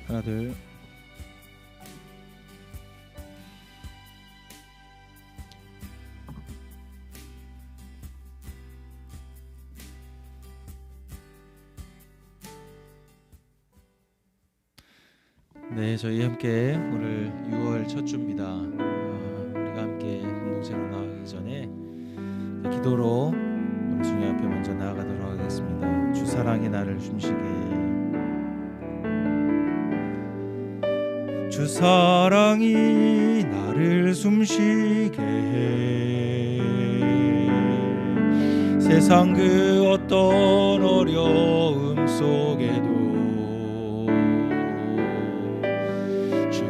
하나 둘. 네, 저희 함께 오늘 6월 첫 주입니다. 우리가 함께 공동체로 나가기 전에 기도로 우리 주님 앞에 먼저 나아가도록 하겠습니다. 주 사랑이 나를 숨쉬게 해. 주 사랑이 나를 숨쉬게 해. 세상 그 어떤 어려움 속에도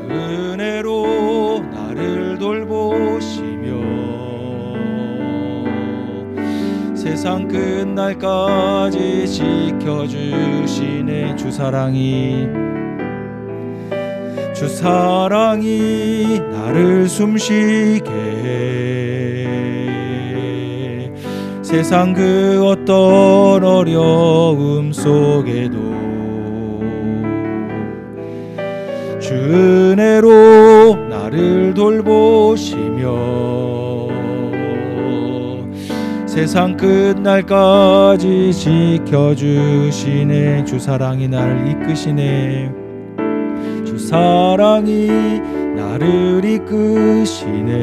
은혜로 나를 돌보시며 세상 끝날까지 지켜주시네. 주 사랑이 나를 숨쉬게 해. 세상 그 어떤 어려움 속에도 주 은혜로 나를 돌보시며 세상 끝날까지 지켜주시네. 주 사랑이 나를 이끄시네. 주 사랑이 나를 이끄시네.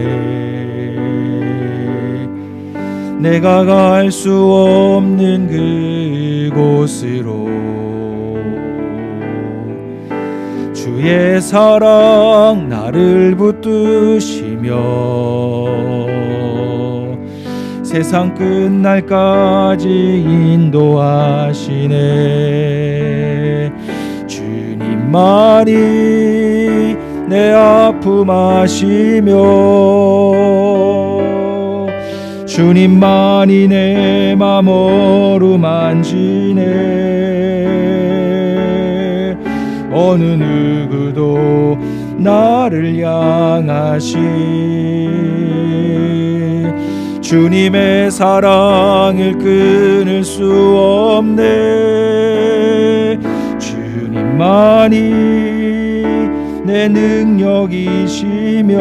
내가 갈 수 없는 그곳으로 주의 사랑 나를 붙드시며 세상 끝날까지 인도하시네. 주님만이 내 아픔 아시며 주님만이 내 맘 어루만지네. 어느 누구도 나를 향하시 주님의 사랑을 끊을 수 없네. 주님만이 내 능력이시며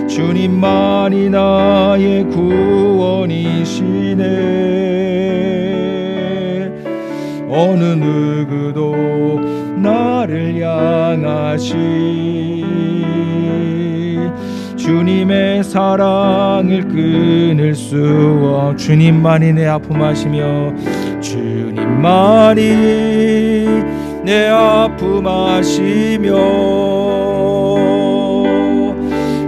주님만이 나의 구원이시네. 어느 누구도 나를 향하시 주님의 사랑을 끊을 수 없. 주님만이 내 아픔 아시며 주님만이 내 아픔 아시며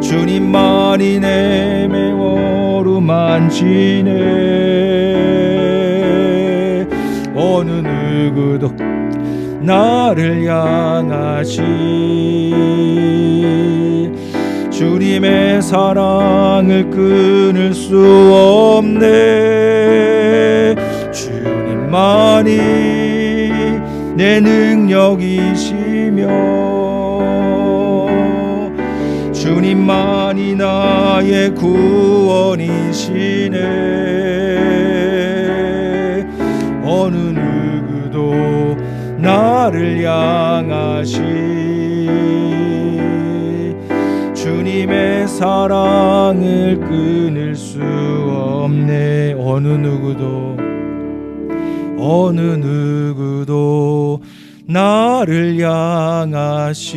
주님만이 내 매워루 만지네. 어느 누구도 나를 향하시 주님의 사랑을 끊을 수 없네. 주님만이 내 능력이시며 주님만이 나의 구원이시네. 어느 누구도 나를 향하시 주님의 사랑을 끊을 수 없네. 어느 누구도 나를 향하시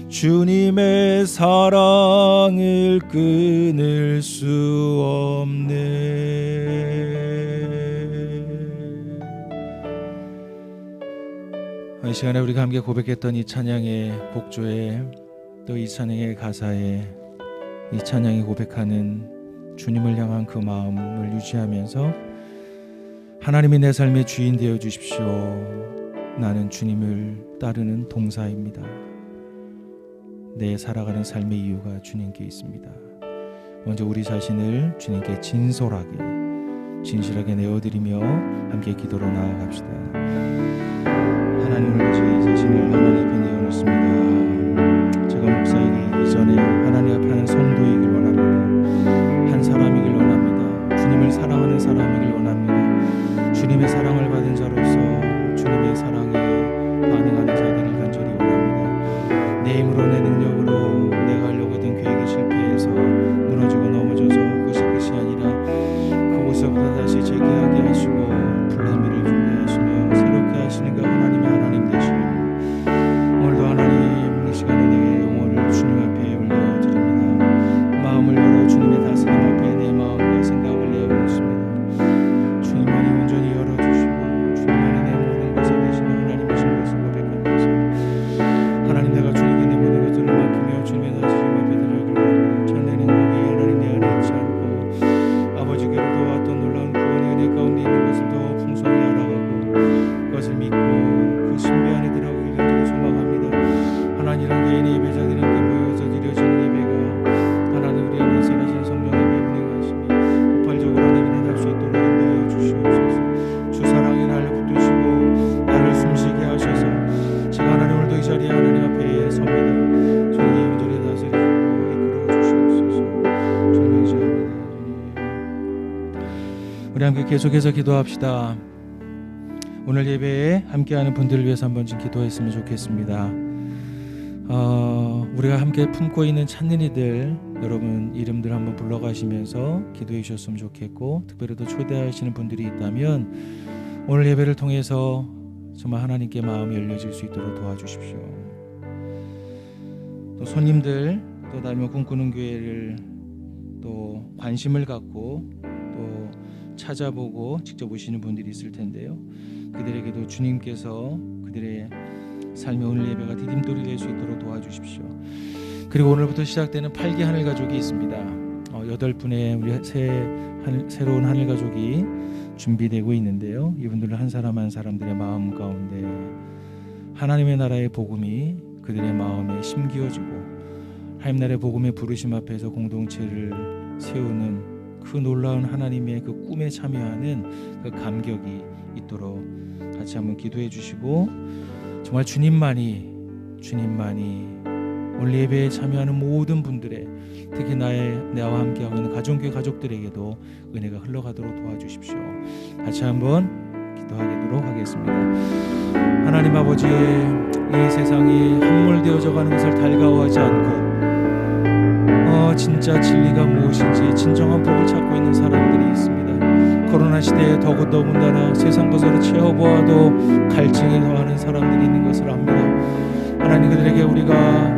주님의 사랑을 끊을 수 없네. 이 시간에 우리가 함께 고백했던 이 찬양의 복조에 또 이 찬양의 가사에 이 찬양이 고백하는 주님을 향한 그 마음을 유지하면서 하나님이 내 삶의 주인 되어 주십시오. 나는 주님을 따르는 동사입니다. 내 살아가는 삶의 이유가 주님께 있습니다. 먼저 우리 자신을 주님께 진실하게 내어드리며 함께 기도로 나아갑시다. 하나님을 제 자신을 하나님 앞에 내어놓습니다. 제가 목사이기 이전에 하나님 앞에 하는 성도이길 원합니다. 한 사람이길 원합니다. 주님을 사랑하는 사람이길 원합니다. 주님 주님의 사랑을 받은 자로서 주님의 사랑에 반응하는 자들을 간절히 원합니다. 내 힘으로 내 능력으로 내가 하려고 했던 계획이 실패해서 무너지고 넘어져서 그것이 끝이 아니라 그곳서부터 다시 재기하게 하시고 플랜비를 준비하시며 새롭게 하시는 그 하나님의 하나님 되시오. 오늘도 하나님 이 시간에 내게 영혼을 주님 앞에 올려드립니다. 마음을 열어 주님의 다스림 앞에 내 마음과 생각을 내어놓습니다. 주님만이 온전히 열어주시고 주님만이 내 모든 것을 되시는 하나님이신 것을 고백하면서 하나님 내가 주님께 내 모든 것들을 맡기며 주님의 다스림 앞에 드려야길 원합니다. 참된 행복이 하나님 내 안에 있지 않고 아버지께로 도왔던 놀라운 구원의 은혜 가운데 있는 것을 더 풍성히 알아가고 그것을 믿고 그 신비 안에 들어가기를 간절히 소망합니다. 하나님 이런 개인의 예배자들이 함께 모여서 드려지는 예배가 하나님 우리 안에 살아신 성령의 운행하심이 폭발적으로 하나님의 날 수 있도록 인도하여 주시옵소서. 주 사랑에 나를 붙드시고 나를 숨쉬게 하셔서 제가 하나님 오늘도 이 자리에 하나님 앞에 섭니다. 주님이 온전히 다스리시고 이끌어 주시옵소서. 주님 의지합니다. 주님. 우리 함께 계속해서 기도합시다. 오늘 예배에 함께하는 분들을 위해서 한번 좀 기도했으면 좋겠습니다. 우리가 함께 품고 있는 찾는 이들 여러분 이름들 한번 불러가시면서 기도해 주셨으면 좋겠고 특별히 또 초대하시는 분들이 있다면 오늘 예배를 통해서 정말 하나님께 마음이 열려질 수 있도록 도와주십시오. 또 손님들 또 닮아 꿈꾸는 교회를 또 관심을 갖고 또 찾아보고 직접 오시는 분들이 있을 텐데요. 그들에게도 주님께서 그들의 삶의 오늘 예배가 디딤돌이 될 수 있도록 도와주십시오. 그리고 오늘부터 시작되는 8기 하늘 가족이 있습니다. 8분의 우리 새로운 하늘 가족이 준비되고 있는데요. 이분들은 한 사람 한 사람들의 마음 가운데 하나님의 나라의 복음이 그들의 마음에 심기어지고 하나님 나라의 복음의 부르심 앞에서 공동체를 세우는 그 놀라운 하나님의 그 꿈에 참여하는 그 감격이 있도록 같이 한번 기도해 주시고 정말 주님만이 오늘 예배에 참여하는 모든 분들의 특히 나와 함께하고 있는 가정교회 가족들에게도 은혜가 흘러가도록 도와주십시오. 같이 한번 기도하도록 하겠습니다. 하나님 아버지 이 세상이 함몰되어져 가는 것을 달가워하지 않고 진짜 진리가 무엇인지 진정한 복을 찾고 있는 사람들이 있습니다. 코로나 시대에 더군다나 세상 것으로 채워보아도 갈증이 더하는 사람들이 있는 것을 압니다. 하나님 그들에게 우리가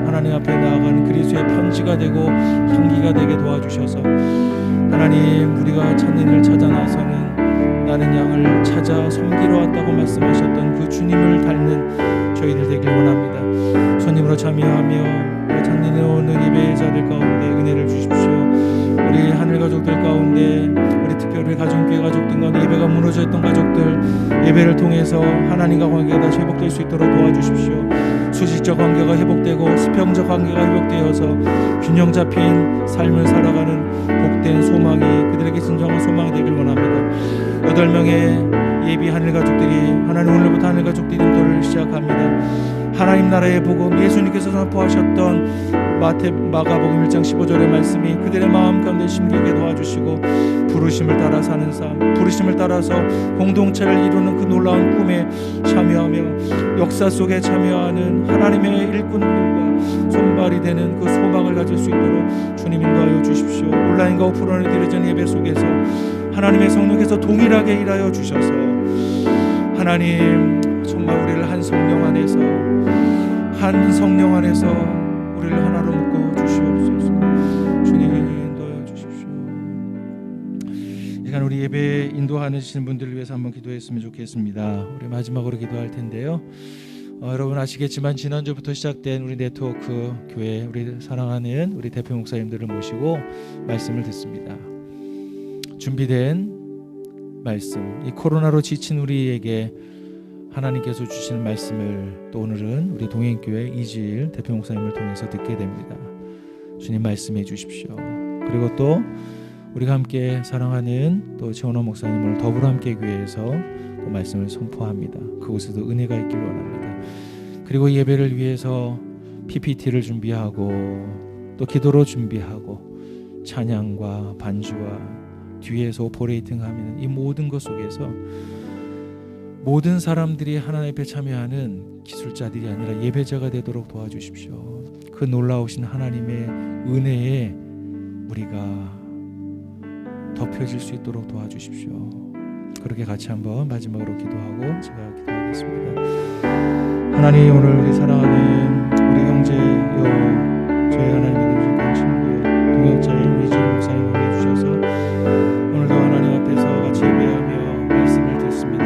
하나님 앞에 나아가는 그리스도의 편지가 되고 향기가 되게 도와주셔서 하나님 우리가 찾는 일을 찾아 나서는 나는 양을 찾아 섬기러 왔다고 말씀하셨던 그 주님을 닮는 저희들 되길 원합니다. 손님으로 참여하며 찾는 오는 예배자들 가운데 은혜를 주십시오. 우리 하늘 가족들 가운데 우리 특별히 가정교회 가족들 가운데 예배가 무너졌던 가족들 예배를 통해서 하나님과 관계가 다시 회복될 수 있도록 도와주십시오. 수직적 관계가 회복되고 수평적 관계가 회복되어서 균형 잡힌 삶을 살아가는 복된 소망이 그들에게 진정한 소망이 되길 원합니다. 8명의 예비 하늘 가족들이 하나님 오늘부터 하늘 가족 디딤돌을 시작합니다. 하나님 나라의 복음 예수님께서 선포하셨던 마가복음 1장 15절의 말씀이 그들의 마음 가운데 심기게 도와주시고 부르심을 따라 사는 삶 부르심을 따라서 공동체를 이루는 그 놀라운 꿈에 참여하며 역사 속에 참여하는 하나님의 일꾼들과 손발이 되는 그 소망을 가질 수 있도록 주님 인도하여 주십시오. 온라인과 오프라인에 드려진 예배 속에서 하나님의 성령께서 동일하게 일하여 주셔서 하나님 정말 우리를 한 성령 안에서 우리를 하나로 묶어 주시옵소서. 주님 인도하여 주십시오. 이 시간 우리 예배 인도하시는 분들을 위해서 한번 기도했으면 좋겠습니다. 우리 마지막으로 기도할 텐데요. 여러분 아시겠지만 지난주부터 시작된 우리 네트워크 교회 우리 사랑하는 우리 대표 목사님들을 모시고 말씀을 듣습니다. 준비된 말씀 이 코로나로 지친 우리에게 하나님께서 주시는 말씀을 또 오늘은 우리 동행교회 이지일 대표 목사님을 통해서 듣게 됩니다. 주님 말씀해 주십시오. 그리고 또 우리가 함께 사랑하는 또 최원호 목사님을 더불어 함께 교회에서 또 말씀을 선포합니다. 그곳에도 은혜가 있길 원합니다. 그리고 예배를 위해서 PPT를 준비하고 또 기도로 준비하고 찬양과 반주와 뒤에서 오퍼레이팅하는 이 모든 것 속에서 모든 사람들이 하나님 앞에 참여하는 기술자들이 아니라 예배자가 되도록 도와주십시오. 그 놀라우신 하나님의 은혜에 우리가 덮여질 수 있도록 도와주십시오. 그렇게 같이 한번 마지막으로 기도하고 제가 기도하겠습니다. 하나님, 오늘 우리 사랑하는 우리 형제요, 저희 하나님 믿음직한 친구요, 동역자인 이지훈 목사님 보내주셔서 오늘도 하나님 앞에서 같이 예배하며 말씀을 듣습니다.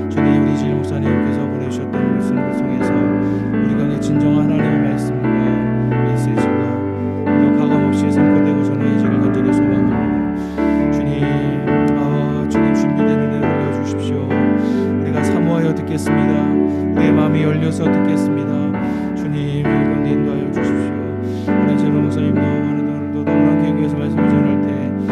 주님, 우리 이지훈 목사님께서 보내주셨던 말씀을 통해서 우리가 진정한 하나님의 말씀과 메시지가 또 가감없이 선포되고 전해지길 간절히 소망합니다. 주님 준비된 은혜를 올려주십시오. 우리가 사모하여 듣겠습니다. 우리의 마음이 열려서 듣겠습니다. 주님, 저희 가운데 인도하여 주십시오. 하나님, 제로 목사님도 오늘도 더불함께 교회에서 말씀을 전할 때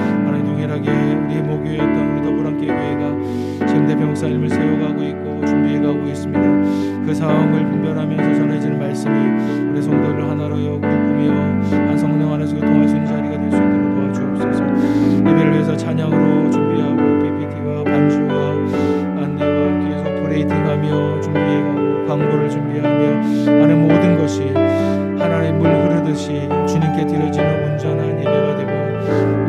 하나님 동일하게 우리의 모교였던 우리 더불함께 교회가 지금 대표 목사님을 세워가고 있고 준비해가고 있습니다. 그 상황을 분별하면서 전해지는 말씀이 우리 성도를 하나로 묶으며 한 성령 안에서 교통할 수 있는 자리가 될 수 있도록 도와주옵소서. 예배를 위해서 찬양으로 준비하고 PPT와 반주와 안내와 계속 브레이팅하며 준비해가고 광고를 준비하며 하는 모든 것이 하나의 물 흐르듯이 주님께 드려지는 온전한 예배가 되고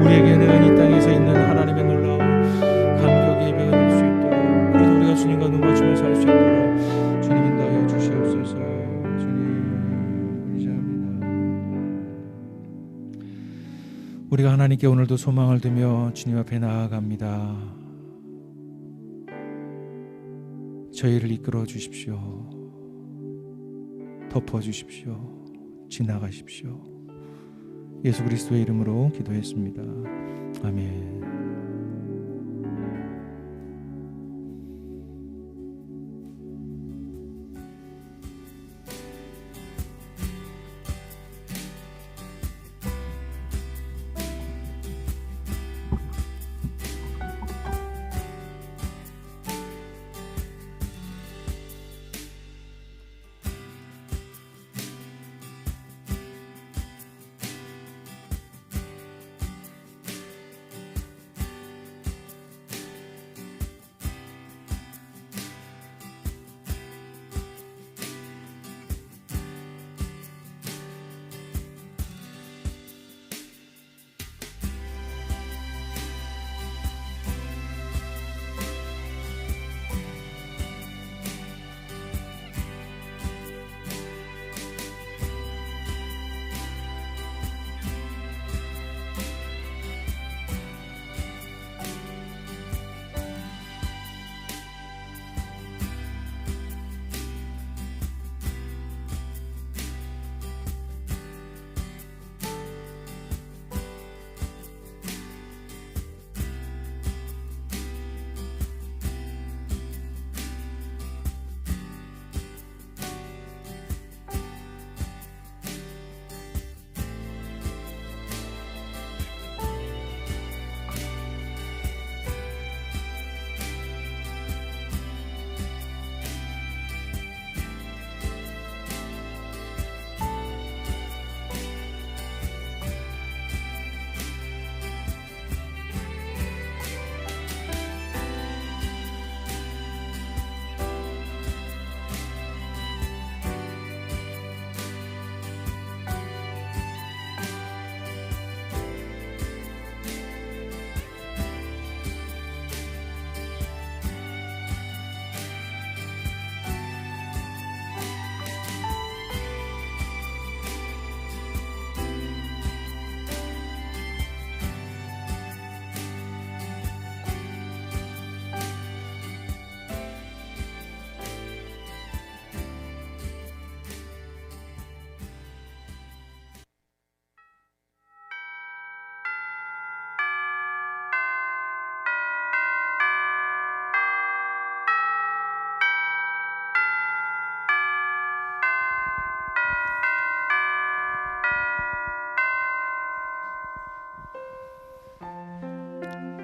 우리에게는 이 땅에서 있는 하나님의 놀라운 감격의 예배가 될 수 있도록, 그래서 우리가 주님과 눈 맞추면서 할 수 있도록 주님 인도하여 주시옵소서. 주님 의지합니다. 우리가 하나님께 오늘도 소망을 두며 주님 앞에 나아갑니다. 저희를 이끌어 주십시오. 덮어 주십시오. 지나가십시오. 예수 그리스도의 이름으로 기도했습니다. 아멘.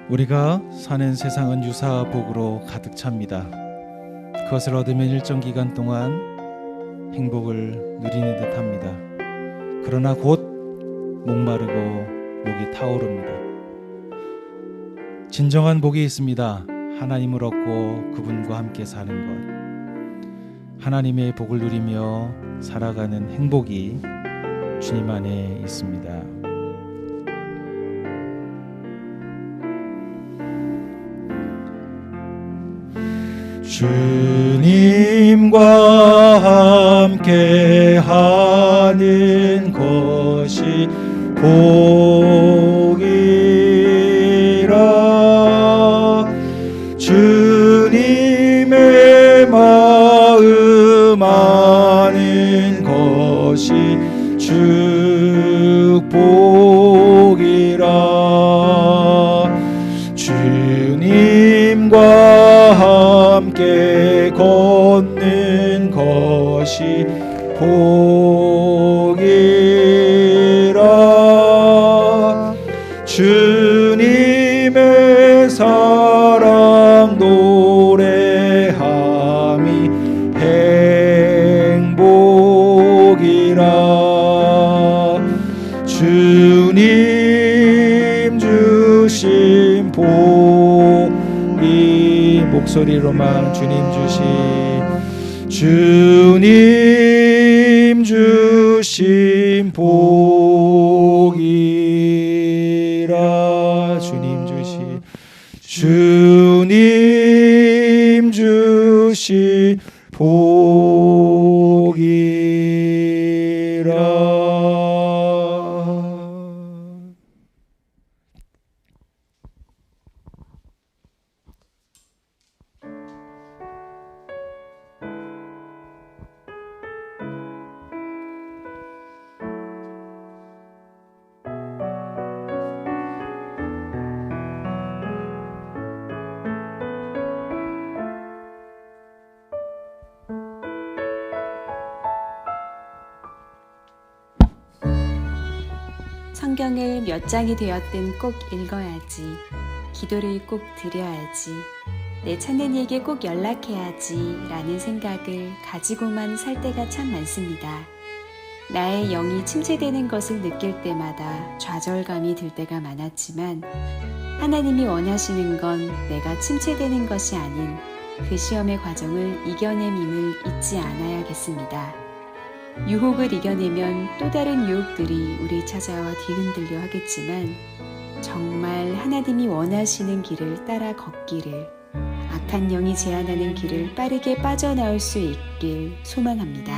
우리가 사는 세상은 유사복으로 가득 찹니다. 그것을 얻으면 일정 기간 동안 행복을 누리는 듯합니다. 그러나 곧 목마르고 목이 타오릅니다. 진정한 복이 있습니다. 하나님을 얻고 그분과 함께 사는 것, 하나님의 복을 누리며 살아가는 행복이 주님 안에 있습니다. 주님과 함께 하는 것이 복이라. 주님의 마음 아는 것이 축복이라. 주님과 함께 걷는 것이 복이라. 주님의 사랑 노래함이 행복이라. 주님 주신 복이, 목소리로만 주님 주신 복이라. 주님 주신 복이라. 성경을 몇 장이 되었든 꼭 읽어야지. 기도를 꼭 드려야지. 내 찾는 이에게 꼭 연락해야지 라는 생각을 가지고만 살 때가 참 많습니다. 나의 영이 침체되는 것을 느낄 때마다 좌절감이 들 때가 많았지만, 하나님이 원하시는 건 내가 침체되는 것이 아닌 그 시험의 과정을 이겨냄임을 잊지 않아야겠습니다. 유혹을 이겨내면 또 다른 유혹들이 우리 찾아와 뒤흔들려 하겠지만, 정말 하나님이 원하시는 길을 따라 걷기를, 악한 영이 제안하는 길을 빠르게 빠져나올 수 있길 소망합니다.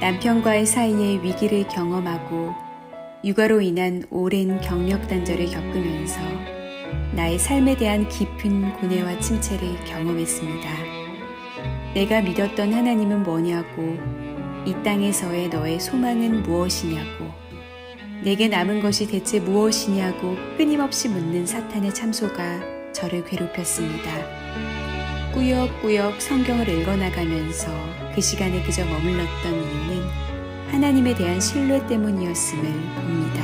남편과의 사이에 위기를 경험하고 육아로 인한 오랜 경력 단절을 겪으면서 나의 삶에 대한 깊은 고뇌와 침체를 경험했습니다. 내가 믿었던 하나님은 뭐냐고, 이 땅에서의 너의 소망은 무엇이냐고, 내게 남은 것이 대체 무엇이냐고 끊임없이 묻는 사탄의 참소가 저를 괴롭혔습니다. 꾸역꾸역 성경을 읽어나가면서 그 시간에 그저 머물렀던 이유는 하나님에 대한 신뢰 때문이었음을 봅니다.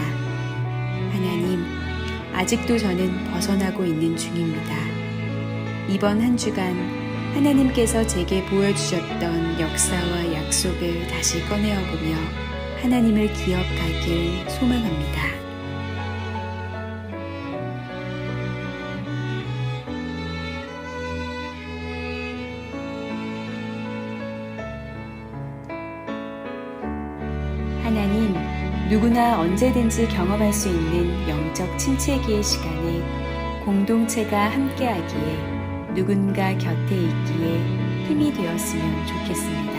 하나님, 아직도 저는 벗어나고 있는 중입니다. 이번 한 주간 하나님께서 제게 보여주셨던 역사와 약속을 다시 꺼내어보며 하나님을 기억하길 소망합니다. 하나님, 누구나 언제든지 경험할 수 있는 영적 침체기의 시간에 공동체가 함께하기에, 누군가 곁에 있기에 힘이 되었으면 좋겠습니다.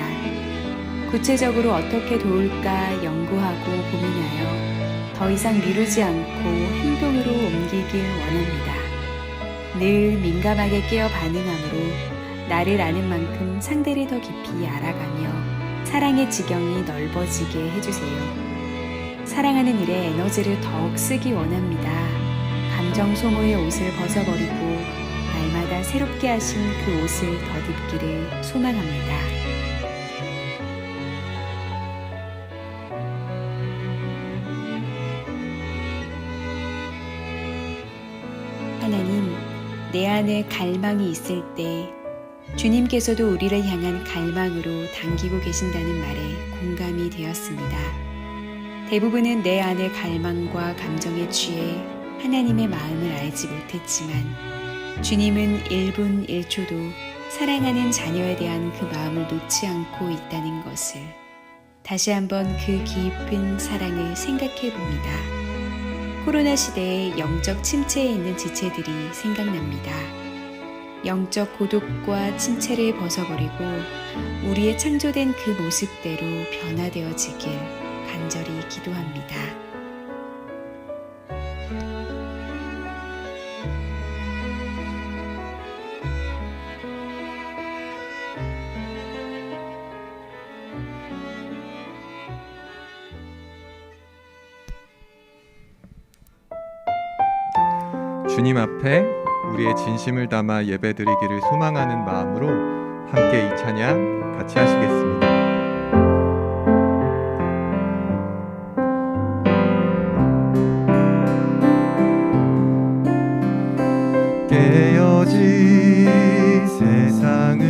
구체적으로 어떻게 도울까 연구하고 고민하여 더 이상 미루지 않고 행동으로 옮기길 원합니다. 늘 민감하게 깨어 반응함으로 나를 아는 만큼 상대를 더 깊이 알아가며 사랑의 지경이 넓어지게 해주세요. 사랑하는 일에 에너지를 더욱 쓰기 원합니다. 감정 소모의 옷을 벗어버리고 날마다 새롭게 하신 그 옷을 덧입기를 소망합니다. 하나님, 내 안에 갈망이 있을 때 주님께서도 우리를 향한 갈망으로 당기고 계신다는 말에 공감이 되었습니다. 대부분은 내 안의 갈망과 감정에 취해 하나님의 마음을 알지 못했지만 주님은 1분 1초도 사랑하는 자녀에 대한 그 마음을 놓지 않고 있다는 것을 다시 한번 그 깊은 사랑을 생각해 봅니다. 코로나 시대에 영적 침체에 있는 지체들이 생각납니다. 영적 고독과 침체를 벗어버리고 우리의 창조된 그 모습대로 변화되어지길 간절히 기도합니다. 주님 앞에 우리의 진심을 담아 예배드리기를 소망하는 마음으로 함께 이 찬양 같이 하시겠습니다. 깨어진 세상을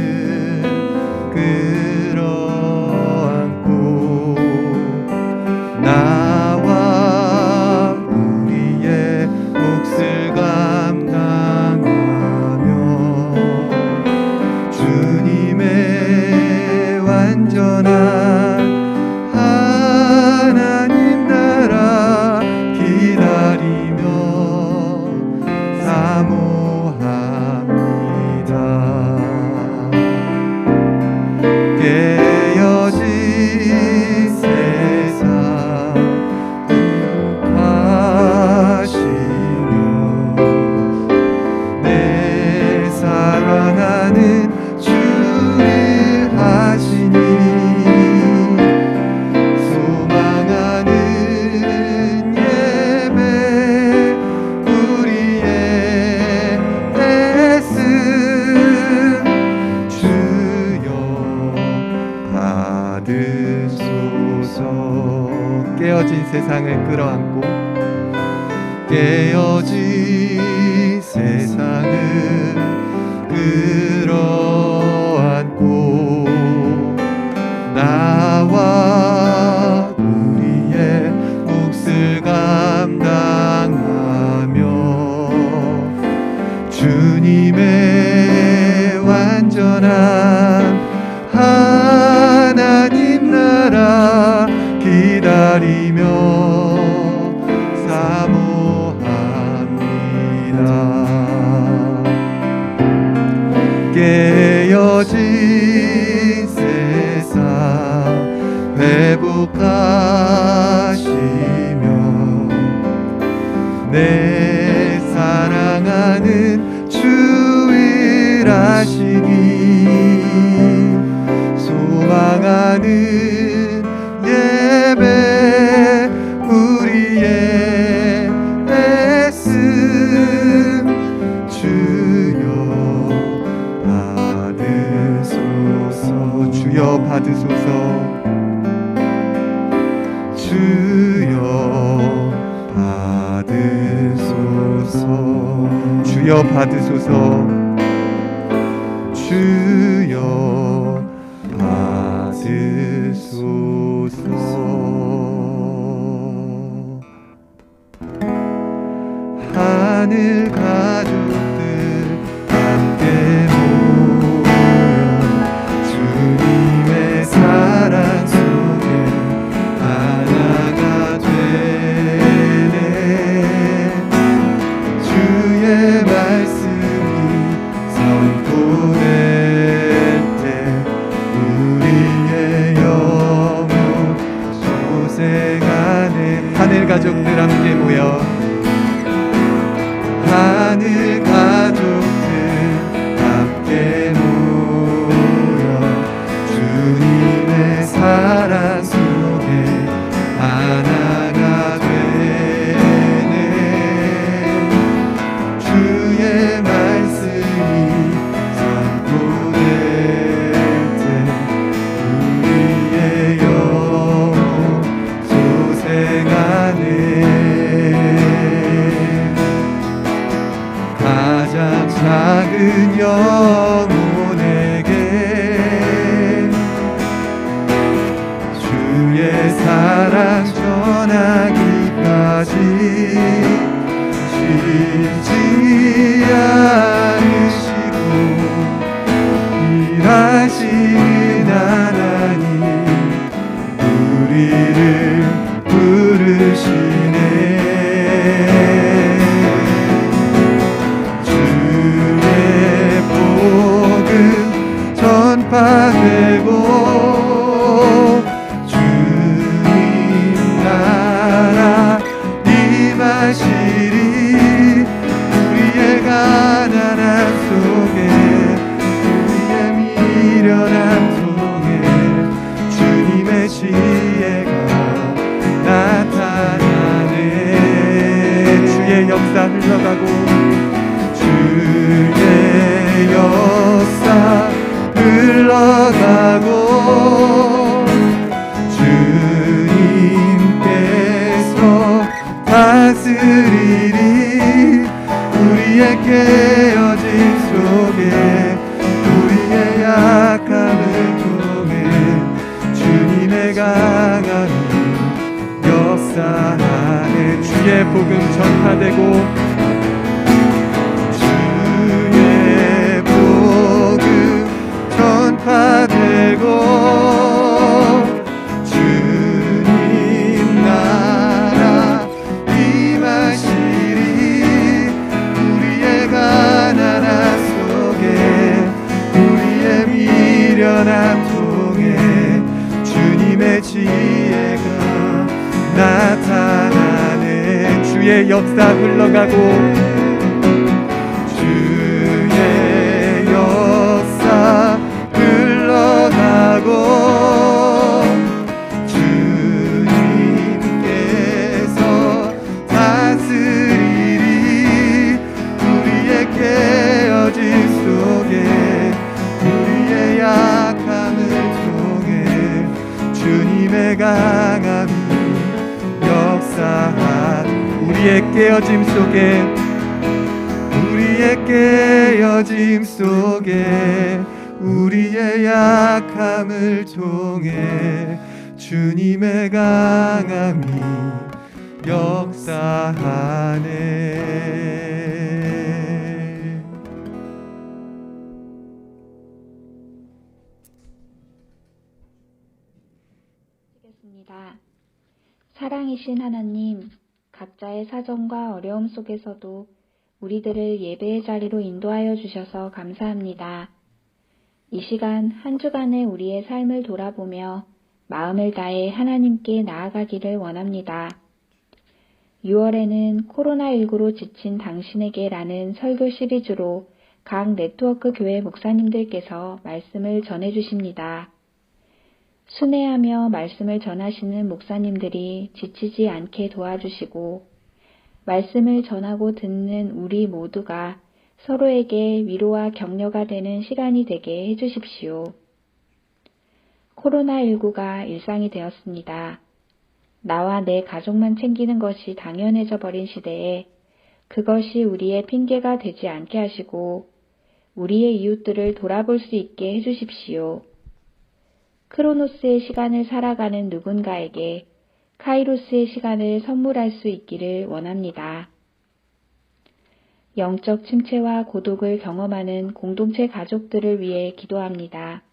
끌어안고 나와 우리의 몫을 감당하며 주님의 완전한 하나님 나라 기다리며 사모합니다. 깨어진 세상 행복하시며 내 사랑하는 주를 하시니 소망하는 예배 우리의 애씀 주여 받으소서. 깨어진 세상을 끌어안고 깨어진 세상을 끌어안고 나와 우리의 몫을 감당하며 주님의 완전한 하나님 나라 기다리며 사모합니다. 깨어진 세상 회복하시며 내 사랑하는 주 일하시니 소망하는 예배 우리의 애씀 주여 받으소서. 주여 받으소서. 주여 받으소서. 주여 받으소서. 주여 받으소서. 하늘 가족들 함께 모여 주님의 사랑 속에 하나가 되네. 주의 말씀이 선포될 때 우리의 영혼 소생하네. 하늘 가족들 함께 모여 하늘 가족들 함께 모여 주님의 사랑 속에 하나가 되네. 주의 말씀이 선포될 때 우리의 영혼 소생하네. 사랑 전하기까지 쉬지 않으시고 일하시는 하나님 우리를 부르시네. 주의 복음 전파되고 주님 나라 임하시리. 우리의 가난함 속에 우리의 미련함 속에 주님의 지혜가 나타나네. 주의 역사 흘러가고 주의 역사 흘러가고 주님께서 다스리리. 우리의 깨어짐 속에 우리의 약함을 통해 주님의 강함이 역사하네. 주의 복음 전파되고 주의 복음 전파되고 주님 나라 임하시리. 우리의 가난함 속에 우리의 미련함 통해 주님의 지혜가 나타나네. 주의 역사 흘러가고 주의 역사 흘러가고 주님께서 다스리리. 우리의 깨어짐 속에 우리의 약함을 통해 주님의 강함이 역사한. 우리의 깨어짐 속에 우리의 깨어짐 속에 우리의 약함을 통해 주님의 강함이 역사하네. 사랑이신 하나님, 각자의 사정과 어려움 속에서도 우리들을 예배의 자리로 인도하여 주셔서 감사합니다. 이 시간 한 주간의 우리의 삶을 돌아보며 마음을 다해 하나님께 나아가기를 원합니다. 6월에는 코로나19로 지친 당신에게 라는 설교 시리즈로 각 네트워크 교회 목사님들께서 말씀을 전해주십니다. 순회하며 말씀을 전하시는 목사님들이 지치지 않게 도와주시고 말씀을 전하고 듣는 우리 모두가 서로에게 위로와 격려가 되는 시간이 되게 해주십시오. 코로나19가 일상이 되었습니다. 나와 내 가족만 챙기는 것이 당연해져 버린 시대에 그것이 우리의 핑계가 되지 않게 하시고 우리의 이웃들을 돌아볼 수 있게 해주십시오. 크로노스의 시간을 살아가는 누군가에게 카이로스의 시간을 선물할 수 있기를 원합니다. 영적 침체와 고독을 경험하는 공동체 가족들을 위해 기도합니다.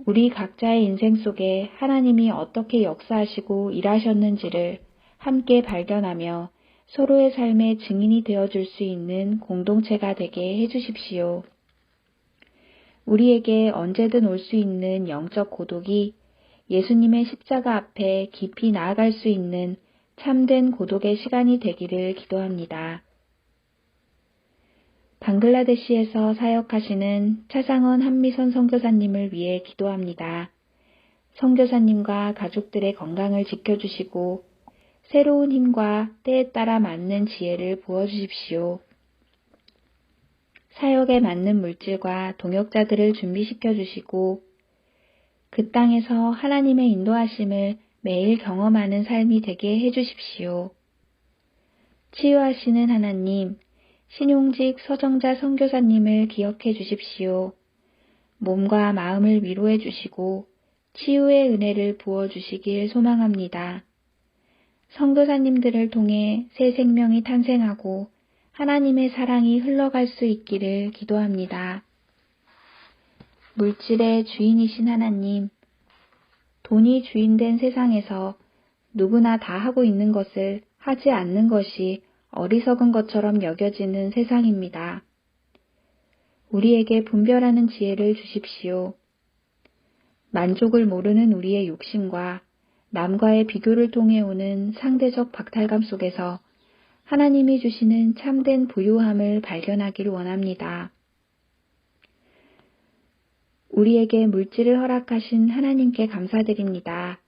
우리 각자의 인생 속에 하나님이 어떻게 역사하시고 일하셨는지를 함께 발견하며 서로의 삶의 증인이 되어줄 수 있는 공동체가 되게 해주십시오. 우리에게 언제든 올 수 있는 영적 고독이 예수님의 십자가 앞에 깊이 나아갈 수 있는 참된 고독의 시간이 되기를 기도합니다. 방글라데시에서 사역하시는 차상원 한미선 선교사님을 위해 기도합니다. 선교사님과 가족들의 건강을 지켜주시고 새로운 힘과 때에 따라 맞는 지혜를 부어주십시오. 사역에 맞는 물질과 동역자들을 준비시켜 주시고 그 땅에서 하나님의 인도하심을 매일 경험하는 삶이 되게 해주십시오. 치유하시는 하나님, 신용직 서정자 선교사님을 기억해 주십시오. 몸과 마음을 위로해 주시고 치유의 은혜를 부어주시길 소망합니다. 선교사님들을 통해 새 생명이 탄생하고 하나님의 사랑이 흘러갈 수 있기를 기도합니다. 물질의 주인이신 하나님, 돈이 주인된 세상에서 누구나 다 하고 있는 것을 하지 않는 것이 어리석은 것처럼 여겨지는 세상입니다. 우리에게 분별하는 지혜를 주십시오. 만족을 모르는 우리의 욕심과 남과의 비교를 통해 오는 상대적 박탈감 속에서 하나님이 주시는 참된 부유함을 발견하기를 원합니다. 우리에게 물질을 허락하신 하나님께 감사드립니다.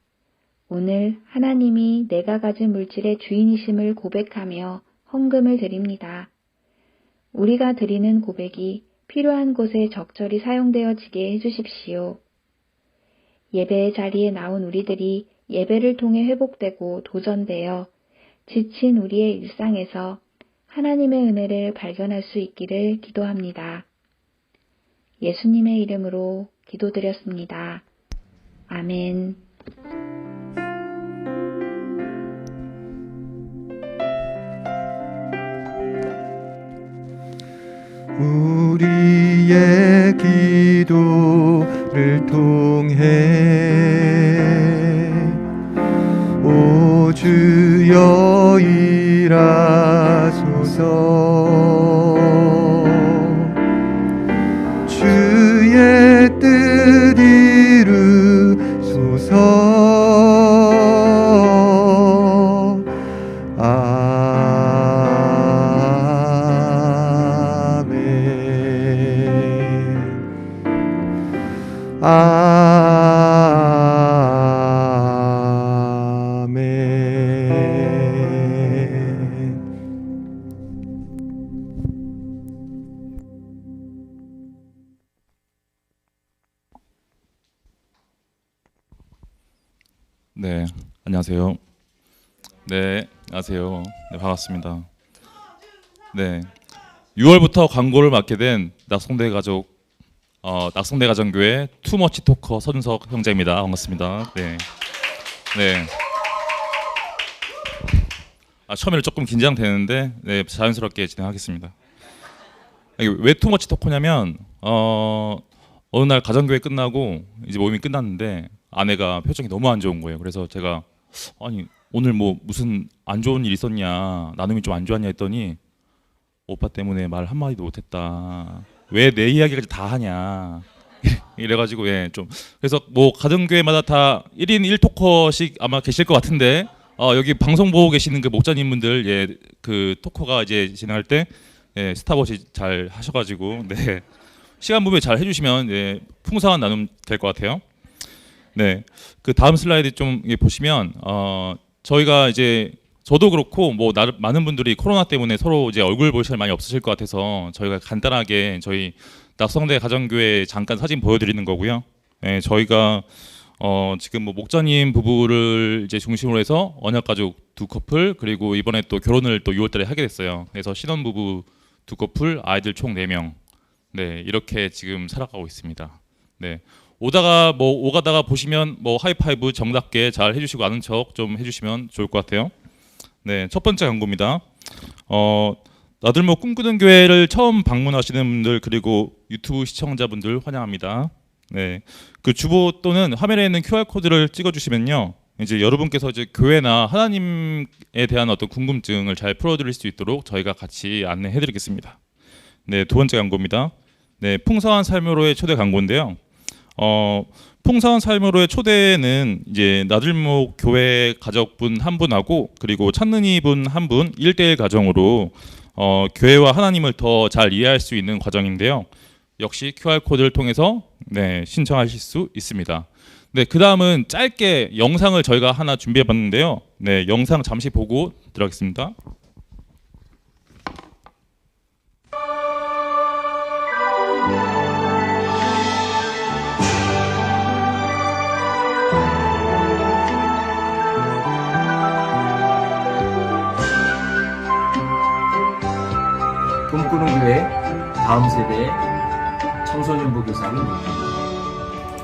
오늘 하나님이 내가 가진 물질의 주인이심을 고백하며 헌금을 드립니다. 우리가 드리는 고백이 필요한 곳에 적절히 사용되어지게 해주십시오. 예배의 자리에 나온 우리들이 예배를 통해 회복되고 도전되어 지친 우리의 일상에서 하나님의 은혜를 발견할 수 있기를 기도합니다. 예수님의 이름으로 기도드렸습니다. 아멘. 우리의 기도를 통해 오 주여 일하소서. 주의 뜻 이루소서. 네, 안녕하세요. 네, 안녕하세요. 네, 반갑습니다. 네, 6월부터 광고를 맡게 된 낙성대 가정교회 투머치 토커 선석 형제입니다. 반갑습니다. 네, 네. 처음에는 조금 긴장되는데 네, 자연스럽게 진행하겠습니다. 왜 투머치 토커냐면 어느 날 가정교회 끝나고 이제 모임이 끝났는데 아내가 표정이 너무 안 좋은 거예요. 그래서 제가 아니 오늘 뭐 무슨 안 좋은 일 있었냐, 나눔이 좀 안 좋았냐 했더니 오빠 때문에 말 한마디도 못했다. 왜 내 이야기까지 다 하냐 이래가지고 예, 좀 그래서 뭐 가정교회마다 다 1인 1토커씩 아마 계실 것 같은데 여기 방송 보고 계시는 그 목자님분들 예, 그 토커가 이제 진행할 때 예, 스탑워치 잘 하셔가지고 네, 시간 분배 잘 해주시면 예, 풍성한 나눔 될 것 같아요. 네, 그 다음 슬라이드 좀 보시면 저희가 이제 저도 그렇고 뭐 많은 분들이 코로나 때문에 서로 이제 얼굴 볼 시간이 많이 없으실 것 같아서 저희가 간단하게 저희 낙성대 가정교회 잠깐 사진 보여드리는 거고요. 네, 저희가 지금 뭐 목자님 부부를 이제 중심으로 해서 언약가족 2커플 그리고 이번에 또 결혼을 또 6월달에 하게 됐어요. 그래서 신혼부부 2커플 아이들 총 4명 네, 이렇게 지금 살아가고 있습니다. 네. 오가다가 보시면 뭐 하이파이브 정답게 잘 해주시고 아는 척 좀 해주시면 좋을 것 같아요. 네, 첫 번째 광고입니다. 나들목 꿈꾸는 교회를 처음 방문하시는 분들 그리고 유튜브 시청자분들 환영합니다. 네, 그 주보 또는 화면에 있는 QR 코드를 찍어주시면요, 이제 여러분께서 이제 교회나 하나님에 대한 어떤 궁금증을 잘 풀어드릴 수 있도록 저희가 같이 안내해드리겠습니다. 네, 두 번째 광고입니다. 네, 풍성한 삶으로의 초대 광고인데요. 풍성한 삶으로의 초대는 이제 나들목 교회 가족분 한 분하고 그리고 찬는이 분 한 분 1대1 가정으로 교회와 하나님을 더 잘 이해할 수 있는 과정인데요. 역시 QR코드를 통해서 네, 신청하실 수 있습니다. 네, 그 다음은 짧게 영상을 저희가 하나 준비해 봤는데요. 네, 영상 잠시 보고 들어가겠습니다. 꿈꾸는 교회 다음 세대의 청소년부 교사를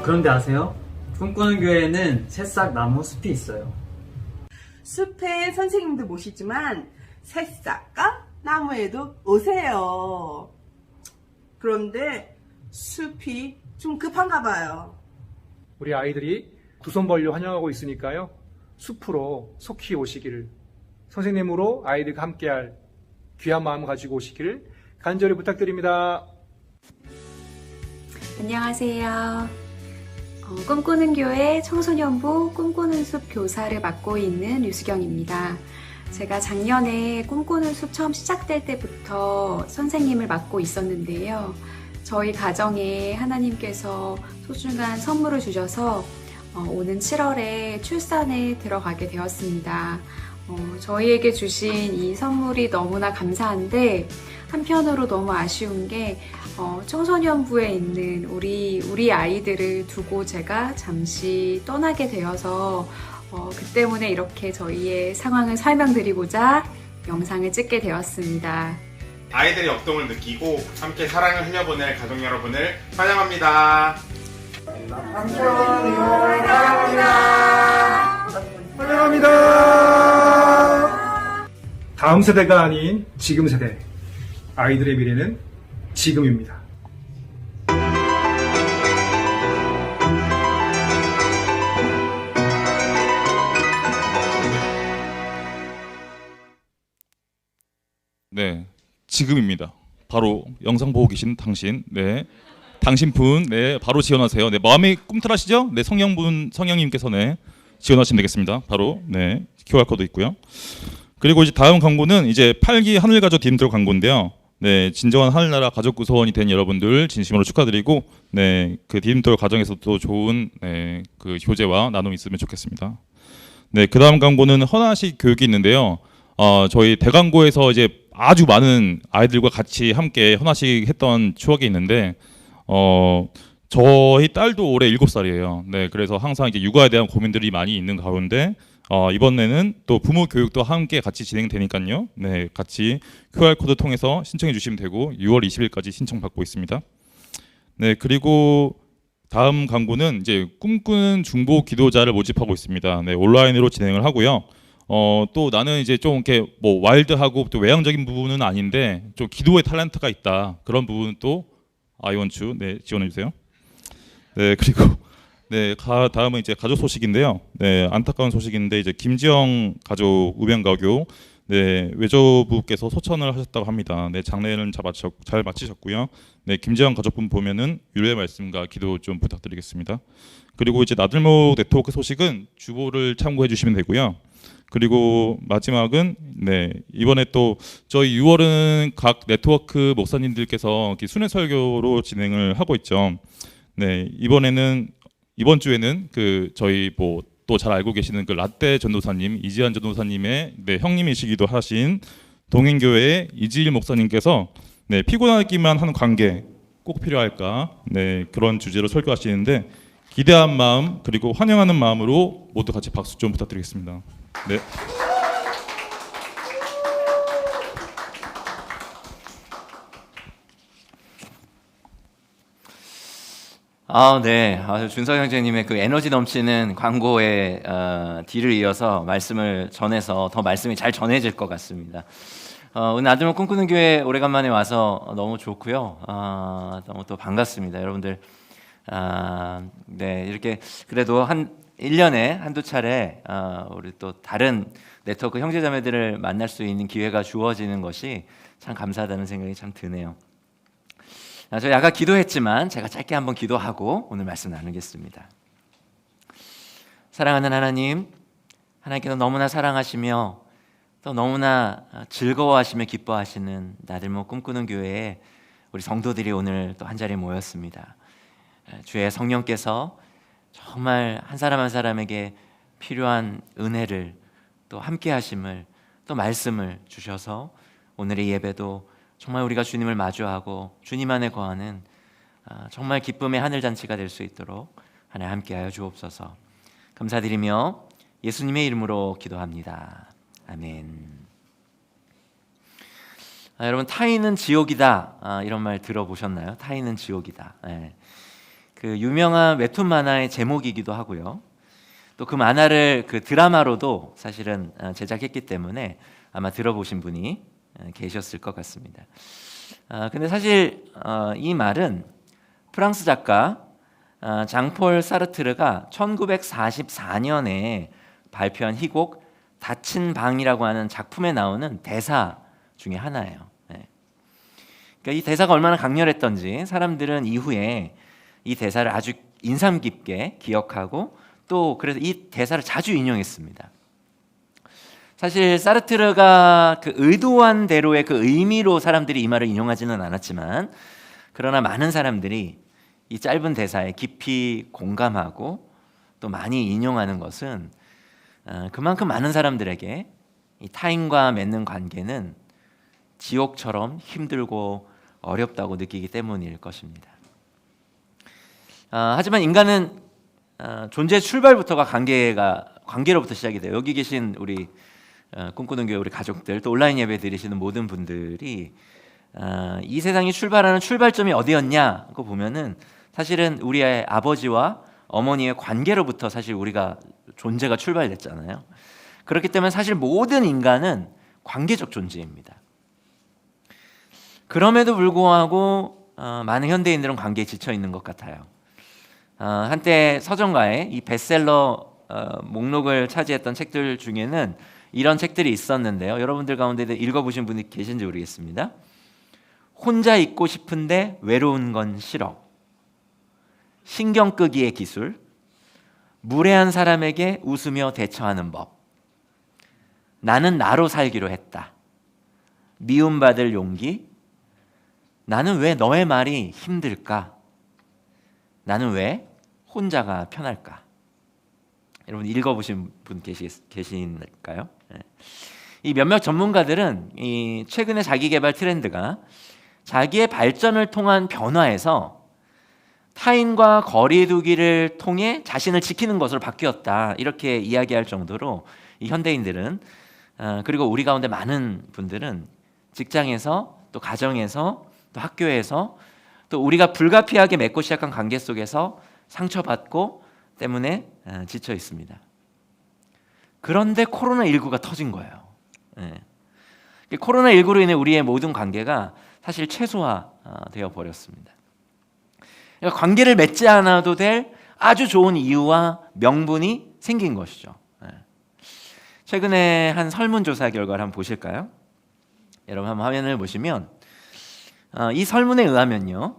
그런데 아세요? 꿈꾸는 교회에는 새싹 나무 숲이 있어요. 숲에 선생님도 모시지만 새싹과 나무에도 오세요. 그런데 숲이 좀 급한가 봐요. 우리 아이들이 두 손 벌려 환영하고 있으니까요. 숲으로 속히 오시기를, 선생님으로 아이들과 함께할 귀한 마음 가지고 오시기를 간절히 부탁드립니다. 안녕하세요. 꿈꾸는 교회 청소년부 꿈꾸는 숲 교사를 맡고 있는 류수경입니다. 제가 작년에 꿈꾸는 숲 처음 시작될 때부터 선생님을 맡고 있었는데요. 저희 가정에 하나님께서 소중한 선물을 주셔서 오는 7월에 출산에 들어가게 되었습니다. 저희에게 주신 이 선물이 너무나 감사한데 한편으로 너무 아쉬운 게 청소년부에 있는 우리 아이들을 두고 제가 잠시 떠나게 되어서 그 때문에 이렇게 저희의 상황을 설명드리고자 영상을 찍게 되었습니다. 아이들의 역동을 느끼고 함께 사랑을 흘려보낼 가족 여러분을 환영합니다. 환영합니다. 다음 세대가 아닌 지금 세대. 아이들의 미래는 지금입니다. 네, 지금입니다. 바로 영상 보고 계신 당신, 네, 당신분, 네, 바로 지원하세요. 네, 마음이 꿈틀하시죠? 네, 성령님께서 네, 지원하시면 되겠습니다. 바로 네, QR 코드 있고요. 그리고 이제 다음 광고는 이제 8기 하늘가족 디딤돌 광고인데요. 네, 진정한 하늘나라 가족 구성원이 된 여러분들 진심으로 축하드리고, 네, 그 디딤돌 과정에서도 좋은 네, 그 교제와 나눔이 있으면 좋겠습니다. 네, 그 다음 광고는 헌화식 교육이 있는데요. 저희 대광고에서 이제 아주 많은 아이들과 같이 함께 헌화식 했던 추억이 있는데, 저희 딸도 올해 7살이에요. 네, 그래서 항상 이제 육아에 대한 고민들이 많이 있는 가운데, 이번에는 또 부모 교육도 함께 같이 진행되니까요. 네, 같이 QR코드 통해서 신청해 주시면 되고 6월 20일까지 신청받고 있습니다. 네, 그리고 다음 광고는 이제 꿈꾸는 중보 기도자를 모집하고 있습니다. 네, 온라인으로 진행을 하고요. 또 나는 이제 좀 이렇게 뭐 와일드하고 또 외향적인 부분은 아닌데 좀 기도의 탤런트가 있다. 그런 부분은 또 아이원추 네, 지원해 주세요. 네, 그리고 네, 다음은 이제 가족 소식인데요. 네, 안타까운 소식인데 이제 김지영 가족 우병가교 네, 외조부께서 소천을 하셨다고 합니다. 네, 장례는 잘 마치셨고요. 네, 김지영 가족분 보면은 유례 말씀과 기도 좀 부탁드리겠습니다. 그리고 이제 나들목 네트워크 소식은 주보를 참고해 주시면 되고요. 그리고 마지막은 네, 이번에 또 저희 6월은 각 네트워크 목사님들께서 순회 설교로 진행을 하고 있죠. 네, 이번 주에는 그 저희 뭐 또 잘 알고 계시는 그 라떼 전도사님 이지한 전도사님의 네, 형님이시기도 하신 동행교회의 이지일 목사님께서 네, 피곤하기만 한 관계 꼭 필요할까 네, 그런 주제로 설교하시는데 기대한 마음 그리고 환영하는 마음으로 모두 같이 박수 좀 부탁드리겠습니다. 네. 네. 준석 형제님의 그 에너지 넘치는 광고의 뒤를 이어서 말씀을 전해서 더 말씀이 잘 전해질 것 같습니다. 오늘 아들목 꿈꾸는 교회 오래간만에 와서 너무 좋고요. 너무 또 반갑습니다. 여러분들, 네, 이렇게 그래도 1년에 한두 차례 우리 또 다른 네트워크 형제자매들을 만날 수 있는 기회가 주어지는 것이 참 감사하다는 생각이 참 드네요. 저희 아까 기도했지만 제가 짧게 한번 기도하고 오늘 말씀 나누겠습니다. 사랑하는 하나님, 하나님께서 너무나 사랑하시며 또 너무나 즐거워하시며 기뻐하시는 나들목 꿈꾸는 교회에 우리 성도들이 오늘 또 한자리에 모였습니다. 주의 성령께서 정말 한 사람 한 사람에게 필요한 은혜를 또 함께 하심을 또 말씀을 주셔서 오늘의 예배도 정말 우리가 주님을 마주하고 주님 안에 거하는 정말 기쁨의 하늘잔치가 될 수 있도록 하나님 함께하여 주옵소서. 감사드리며 예수님의 이름으로 기도합니다. 아멘. 여러분, 타인은 지옥이다 이런 말 들어보셨나요? 타인은 지옥이다. 네. 그 유명한 웹툰 만화의 제목이기도 하고요. 또 그 만화를 그 드라마로도 사실은 제작했기 때문에 아마 들어보신 분이 계셨을 것 같습니다. 근데 사실 이 말은 프랑스 작가 장폴 사르트르가 1944년에 발표한 희곡 닫힌 방이라고 하는 작품에 나오는 대사 중에 하나예요. 그러니까 이 대사가 얼마나 강렬했던지 사람들은 이후에 이 대사를 아주 인상 깊게 기억하고 또 그래서 이 대사를 자주 인용했습니다. 사실 사르트르가 그 의도한 대로의 그 의미로 사람들이 이 말을 인용하지는 않았지만, 그러나 많은 사람들이 이 짧은 대사에 깊이 공감하고 또 많이 인용하는 것은 그만큼 많은 사람들에게 이 타인과 맺는 관계는 지옥처럼 힘들고 어렵다고 느끼기 때문일 것입니다. 하지만 인간은 존재 출발부터가 관계로부터 시작이 돼요. 여기 계신 우리 꿈꾸는 교회 우리 가족들, 또 온라인 예배 드리시는 모든 분들이 이 세상이 출발하는 출발점이 어디였냐고 보면은 사실은 우리의 아버지와 어머니의 관계로부터 사실 우리가 존재가 출발됐잖아요. 그렇기 때문에 사실 모든 인간은 관계적 존재입니다. 그럼에도 불구하고 많은 현대인들은 관계에 지쳐 있는 것 같아요. 한때 서점가에 이 베스트셀러 목록을 차지했던 책들 중에는 이런 책들이 있었는데요. 여러분들 가운데도 읽어보신 분이 계신지 모르겠습니다. 혼자 있고 싶은데 외로운 건 싫어. 신경 끄기의 기술. 무례한 사람에게 웃으며 대처하는 법. 나는 나로 살기로 했다. 미움받을 용기. 나는 왜 너의 말이 힘들까? 나는 왜 혼자가 편할까? 여러분 읽어보신 분 계신가요? 이 몇몇 전문가들은 이 최근의 자기개발 트렌드가 자기의 발전을 통한 변화에서 타인과 거리 두기를 통해 자신을 지키는 것으로 바뀌었다, 이렇게 이야기할 정도로 이 현대인들은 그리고 우리 가운데 많은 분들은 직장에서 또 가정에서 또 학교에서 또 우리가 불가피하게 맺고 시작한 관계 속에서 상처받고 때문에 지쳐 있습니다. 그런데 코로나19가 터진 거예요. 코로나19로 인해 우리의 모든 관계가 사실 최소화되어 버렸습니다. 그러니까 관계를 맺지 않아도 될 아주 좋은 이유와 명분이 생긴 것이죠. 최근에 한 설문조사 결과를 한번 보실까요? 여러분 한번 화면을 보시면 이 설문에 의하면요,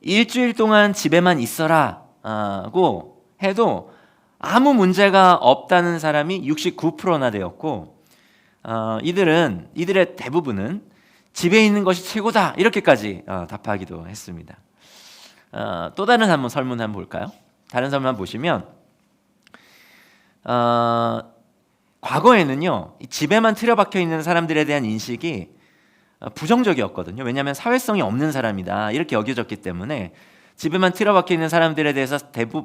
일주일 동안 집에만 있어라고 해도 아무 문제가 없다는 사람이 69%나 되었고, 이들의 대부분은 집에 있는 것이 최고다, 이렇게까지 답하기도 했습니다. 또 다른 한번 설문 한번 볼까요? 다른 설문 한번 보시면 과거에는요, 집에만 틀어박혀 있는 사람들에 대한 인식이 부정적이었거든요. 왜냐하면 사회성이 없는 사람이다, 이렇게 여겨졌기 때문에 집에만 틀어박혀 있는 사람들에 대해서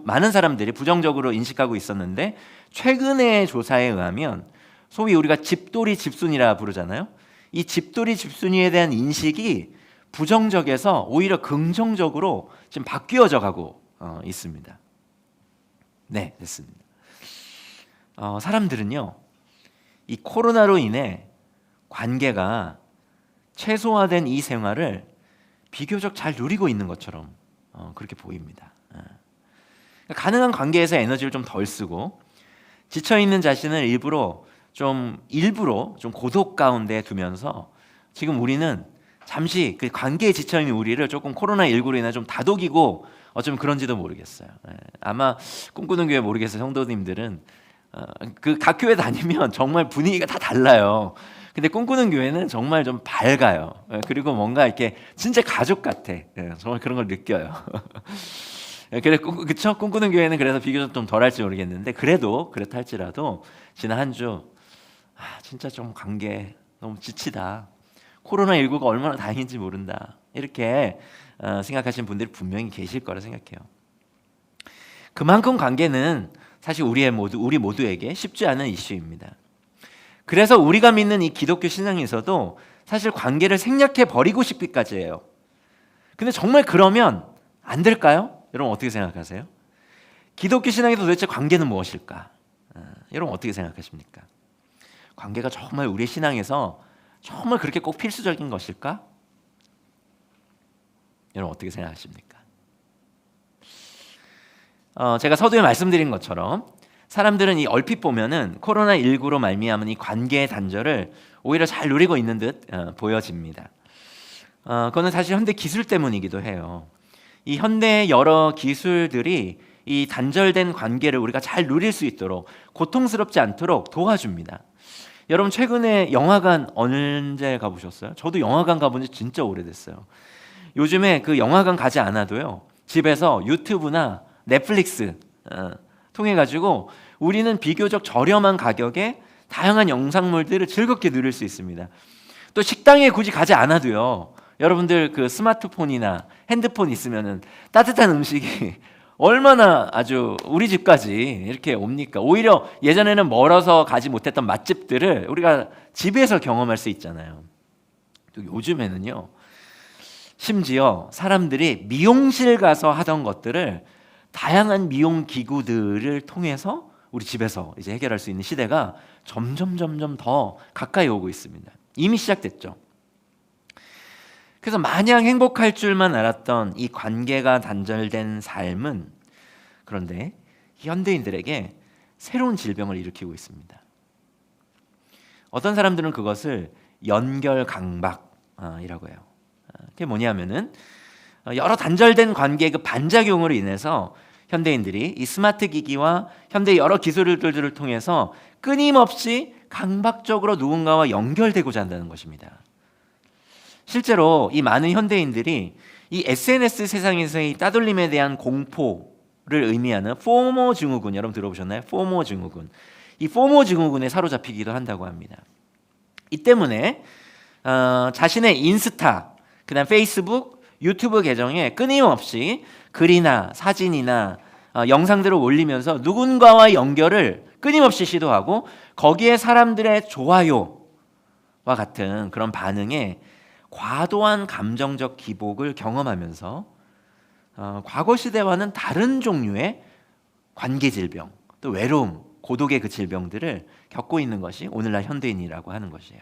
많은 사람들이 부정적으로 인식하고 있었는데, 최근의 조사에 의하면 소위 우리가 집돌이 집순이라 부르잖아요. 이 집돌이 집순이에 대한 인식이 부정적에서 오히려 긍정적으로 지금 바뀌어져 가고 있습니다. 네, 됐습니다. 사람들은요, 이 코로나로 인해 관계가 최소화된 이 생활을 비교적 잘 누리고 있는 것처럼 그렇게 보입니다. 가능한 관계에서 에너지를 좀 덜 쓰고 지쳐있는 자신을 일부러 좀 고독 가운데 두면서 지금 우리는 잠시 그 관계에 지쳐있는 우리를 조금 코로나19로 인해 좀 다독이고 어쩌면 그런지도 모르겠어요. 아마 꿈꾸는 교회 모르겠어요. 성도님들은 그 각 교회 다니면 정말 분위기가 다 달라요. 근데 꿈꾸는 교회는 정말 좀 밝아요. 그리고 뭔가 이렇게 진짜 가족 같아. 정말 그런 걸 느껴요. 그쵸? 꿈꾸는 교회는 그래서 비교적 좀 덜할지 모르겠는데, 그래도 그렇다 할지라도 지난 한 주 진짜 좀 관계 너무 지치다. 코로나19가 얼마나 다행인지 모른다. 이렇게 생각하시는 분들이 분명히 계실 거라 생각해요. 그만큼 관계는 사실 우리 모두에게 쉽지 않은 이슈입니다. 그래서 우리가 믿는 이 기독교 신앙에서도 사실 관계를 생략해 버리고 싶기까지 해요. 근데 정말 그러면 안 될까요? 여러분 어떻게 생각하세요? 기독교 신앙의 도대체 관계는 무엇일까? 여러분 어떻게 생각하십니까? 관계가 정말 우리의 신앙에서 정말 그렇게 꼭 필수적인 것일까? 여러분 어떻게 생각하십니까? 제가 서두에 말씀드린 것처럼 사람들은 이 얼핏 보면은 코로나19로 말미암은 이 관계의 단절을 오히려 잘 누리고 있는 듯 보여집니다. 그거는 사실 현대 기술 때문이기도 해요. 이 현대의 여러 기술들이 이 단절된 관계를 우리가 잘 누릴 수 있도록, 고통스럽지 않도록 도와줍니다. 여러분 최근에 영화관 언제 가보셨어요? 저도 영화관 가본 지 진짜 오래됐어요. 요즘에 그 영화관 가지 않아도요, 집에서 유튜브나 넷플릭스 통해 가지고 우리는 비교적 저렴한 가격에 다양한 영상물들을 즐겁게 누릴 수 있습니다. 또 식당에 굳이 가지 않아도요, 여러분들 그 스마트폰이나 핸드폰 있으면은 따뜻한 음식이 얼마나 아주 우리 집까지 이렇게 옵니까? 오히려 예전에는 멀어서 가지 못했던 맛집들을 우리가 집에서 경험할 수 있잖아요. 또 요즘에는요, 심지어 사람들이 미용실 가서 하던 것들을 다양한 미용 기구들을 통해서 우리 집에서 이제 해결할 수 있는 시대가 점점 더 가까이 오고 있습니다. 이미 시작됐죠. 그래서 마냥 행복할 줄만 알았던 이 관계가 단절된 삶은 그런데 현대인들에게 새로운 질병을 일으키고 있습니다. 어떤 사람들은 그것을 연결강박이라고 해요. 그게 뭐냐면은 여러 단절된 관계의 그 반작용으로 인해서 현대인들이 이 스마트 기기와 현대 여러 기술들을 통해서 끊임없이 강박적으로 누군가와 연결되고자 한다는 것입니다. 실제로 이 많은 현대인들이 이 SNS 세상에서의 따돌림에 대한 공포를 의미하는 포모 증후군, 여러분 들어보셨나요? 포모 증후군. 이 포모 증후군에 사로잡히기도 한다고 합니다. 이 때문에 자신의 인스타, 그다음 페이스북, 유튜브 계정에 끊임없이 글이나 사진이나 영상들을 올리면서 누군가와 연결을 끊임없이 시도하고 거기에 사람들의 좋아요와 같은 그런 반응에 과도한 감정적 기복을 경험하면서 과거 시대와는 다른 종류의 관계 질병, 또 외로움, 고독의 그 질병들을 겪고 있는 것이 오늘날 현대인이라고 하는 것이에요.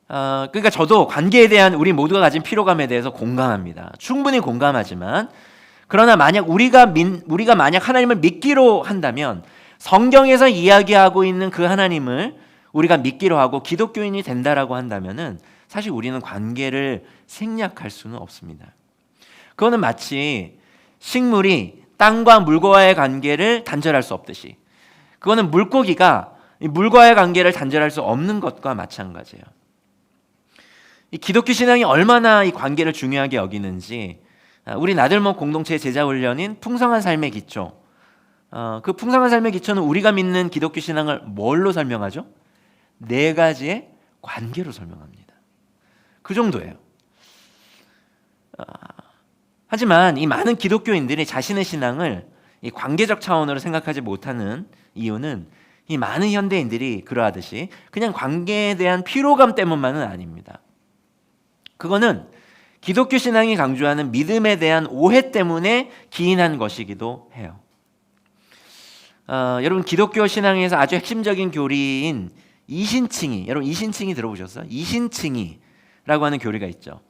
그러니까 저도 관계에 대한 우리 모두가 가진 피로감에 대해서 공감합니다. 충분히 공감하지만 그러나 만약 우리가 만약 하나님을 믿기로 한다면 성경에서 이야기하고 있는 그 하나님을 우리가 믿기로 하고 기독교인이 된다라고 한다면은 사실 우리는 관계를 생략할 수는 없습니다. 그거는 마치 식물이 땅과 물과의 관계를 단절할 수 없듯이, 그거는 물고기가 물과의 관계를 단절할 수 없는 것과 마찬가지예요. 이 기독교 신앙이 얼마나 이 관계를 중요하게 여기는지 우리 나들목 공동체의 제자 훈련인 풍성한 삶의 기초, 그 풍성한 삶의 기초는 우리가 믿는 기독교 신앙을 뭘로 설명하죠? 4가지의 관계로 설명합니다. 그 정도예요. 하지만 이 많은 기독교인들이 자신의 신앙을 이 관계적 차원으로 생각하지 못하는 이유는 이 많은 현대인들이 그러하듯이 그냥 관계에 대한 피로감 때문만은 아닙니다. 그거는 기독교 신앙이 강조하는 믿음에 대한 오해 때문에 기인한 것이기도 해요. 여러분 기독교 신앙에서 아주 핵심적인 교리인 이신칭의, 여러분 이신칭의 들어보셨어요? 이신칭의라고 하는 교리가 있죠.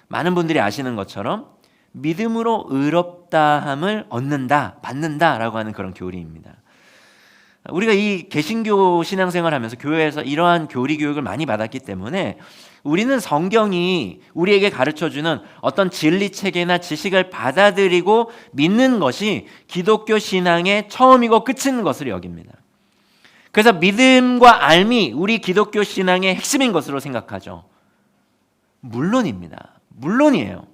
많은 분들이 아시는 것처럼 믿음으로 의롭다함을 얻는다, 받는다라고 하는 그런 교리입니다. 우리가 이 개신교 신앙생활하면서 교회에서 이러한 교리 교육을 많이 받았기 때문에 우리는 성경이 우리에게 가르쳐주는 어떤 진리 체계나 지식을 받아들이고 믿는 것이 기독교 신앙의 처음이고 끝인 것으로 여깁니다. 그래서 믿음과 알미, 우리 기독교 신앙의 핵심인 것으로 생각하죠. 물론입니다. 물론이에요.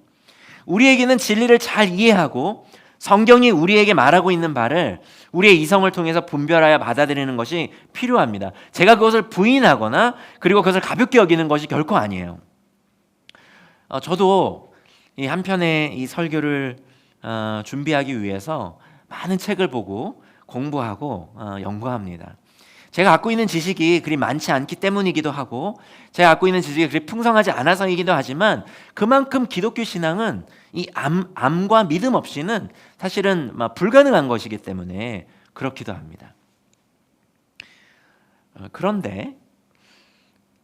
우리에게는 진리를 잘 이해하고 성경이 우리에게 말하고 있는 바를 우리의 이성을 통해서 분별하여 받아들이는 것이 필요합니다. 제가 그것을 부인하거나 그리고 그것을 가볍게 여기는 것이 결코 아니에요. 저도 이 한편의 이 설교를 준비하기 위해서 많은 책을 보고 공부하고 연구합니다. 제가 갖고 있는 지식이 그리 많지 않기 때문이기도 하고 제가 갖고 있는 지식이 그리 풍성하지 않아서이기도 하지만 그만큼 기독교 신앙은 이 암과 믿음 없이는 사실은 불가능한 것이기 때문에 그렇기도 합니다. 그런데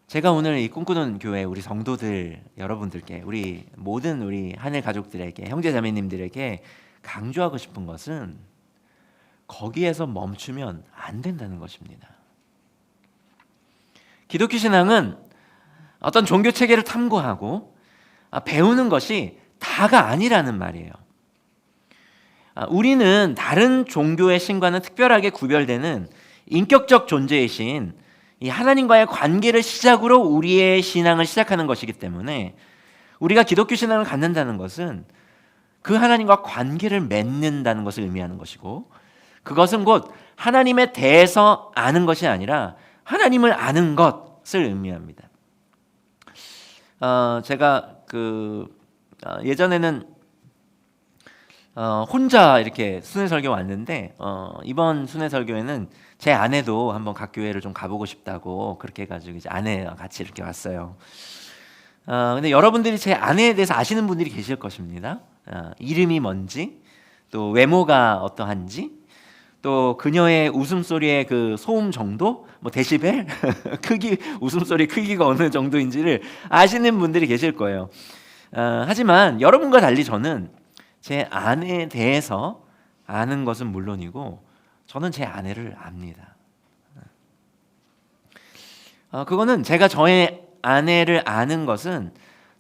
제가 오늘 이 꿈꾸는 교회 우리 성도들 여러분들께 우리 모든 우리 하늘 가족들에게 형제 자매님들에게 강조하고 싶은 것은 거기에서 멈추면 안 된다는 것입니다. 기독교 신앙은 어떤 종교 체계를 탐구하고 배우는 것이 다가 아니라는 말이에요. 우리는 다른 종교의 신과는 특별하게 구별되는 인격적 존재이신 이 하나님과의 관계를 시작으로 우리의 신앙을 시작하는 것이기 때문에 우리가 기독교 신앙을 갖는다는 것은 그 하나님과 관계를 맺는다는 것을 의미하는 것이고 그것은 곧 하나님에 대해서 아는 것이 아니라 하나님을 아는 것을 의미합니다. 제가 예전에는 혼자 이렇게 순회 설교 왔는데 이번 순회 설교에는 제 아내도 한번 각 교회를 좀 가보고 싶다고 그렇게 해가지고 이제 아내와 같이 이렇게 왔어요. 근데 여러분들이 제 아내에 대해서 아시는 분들이 계실 것입니다. 이름이 뭔지, 또 외모가 어떠한지, 또 그녀의 웃음소리의 그 소음 정도, 뭐 데시벨 크기, 웃음소리 크기가 어느 정도인지를 아시는 분들이 계실 거예요. 하지만 여러분과 달리 저는 제 아내에 대해서 아는 것은 물론이고 저는 제 아내를 압니다. 그거는 제가 저의 아내를 아는 것은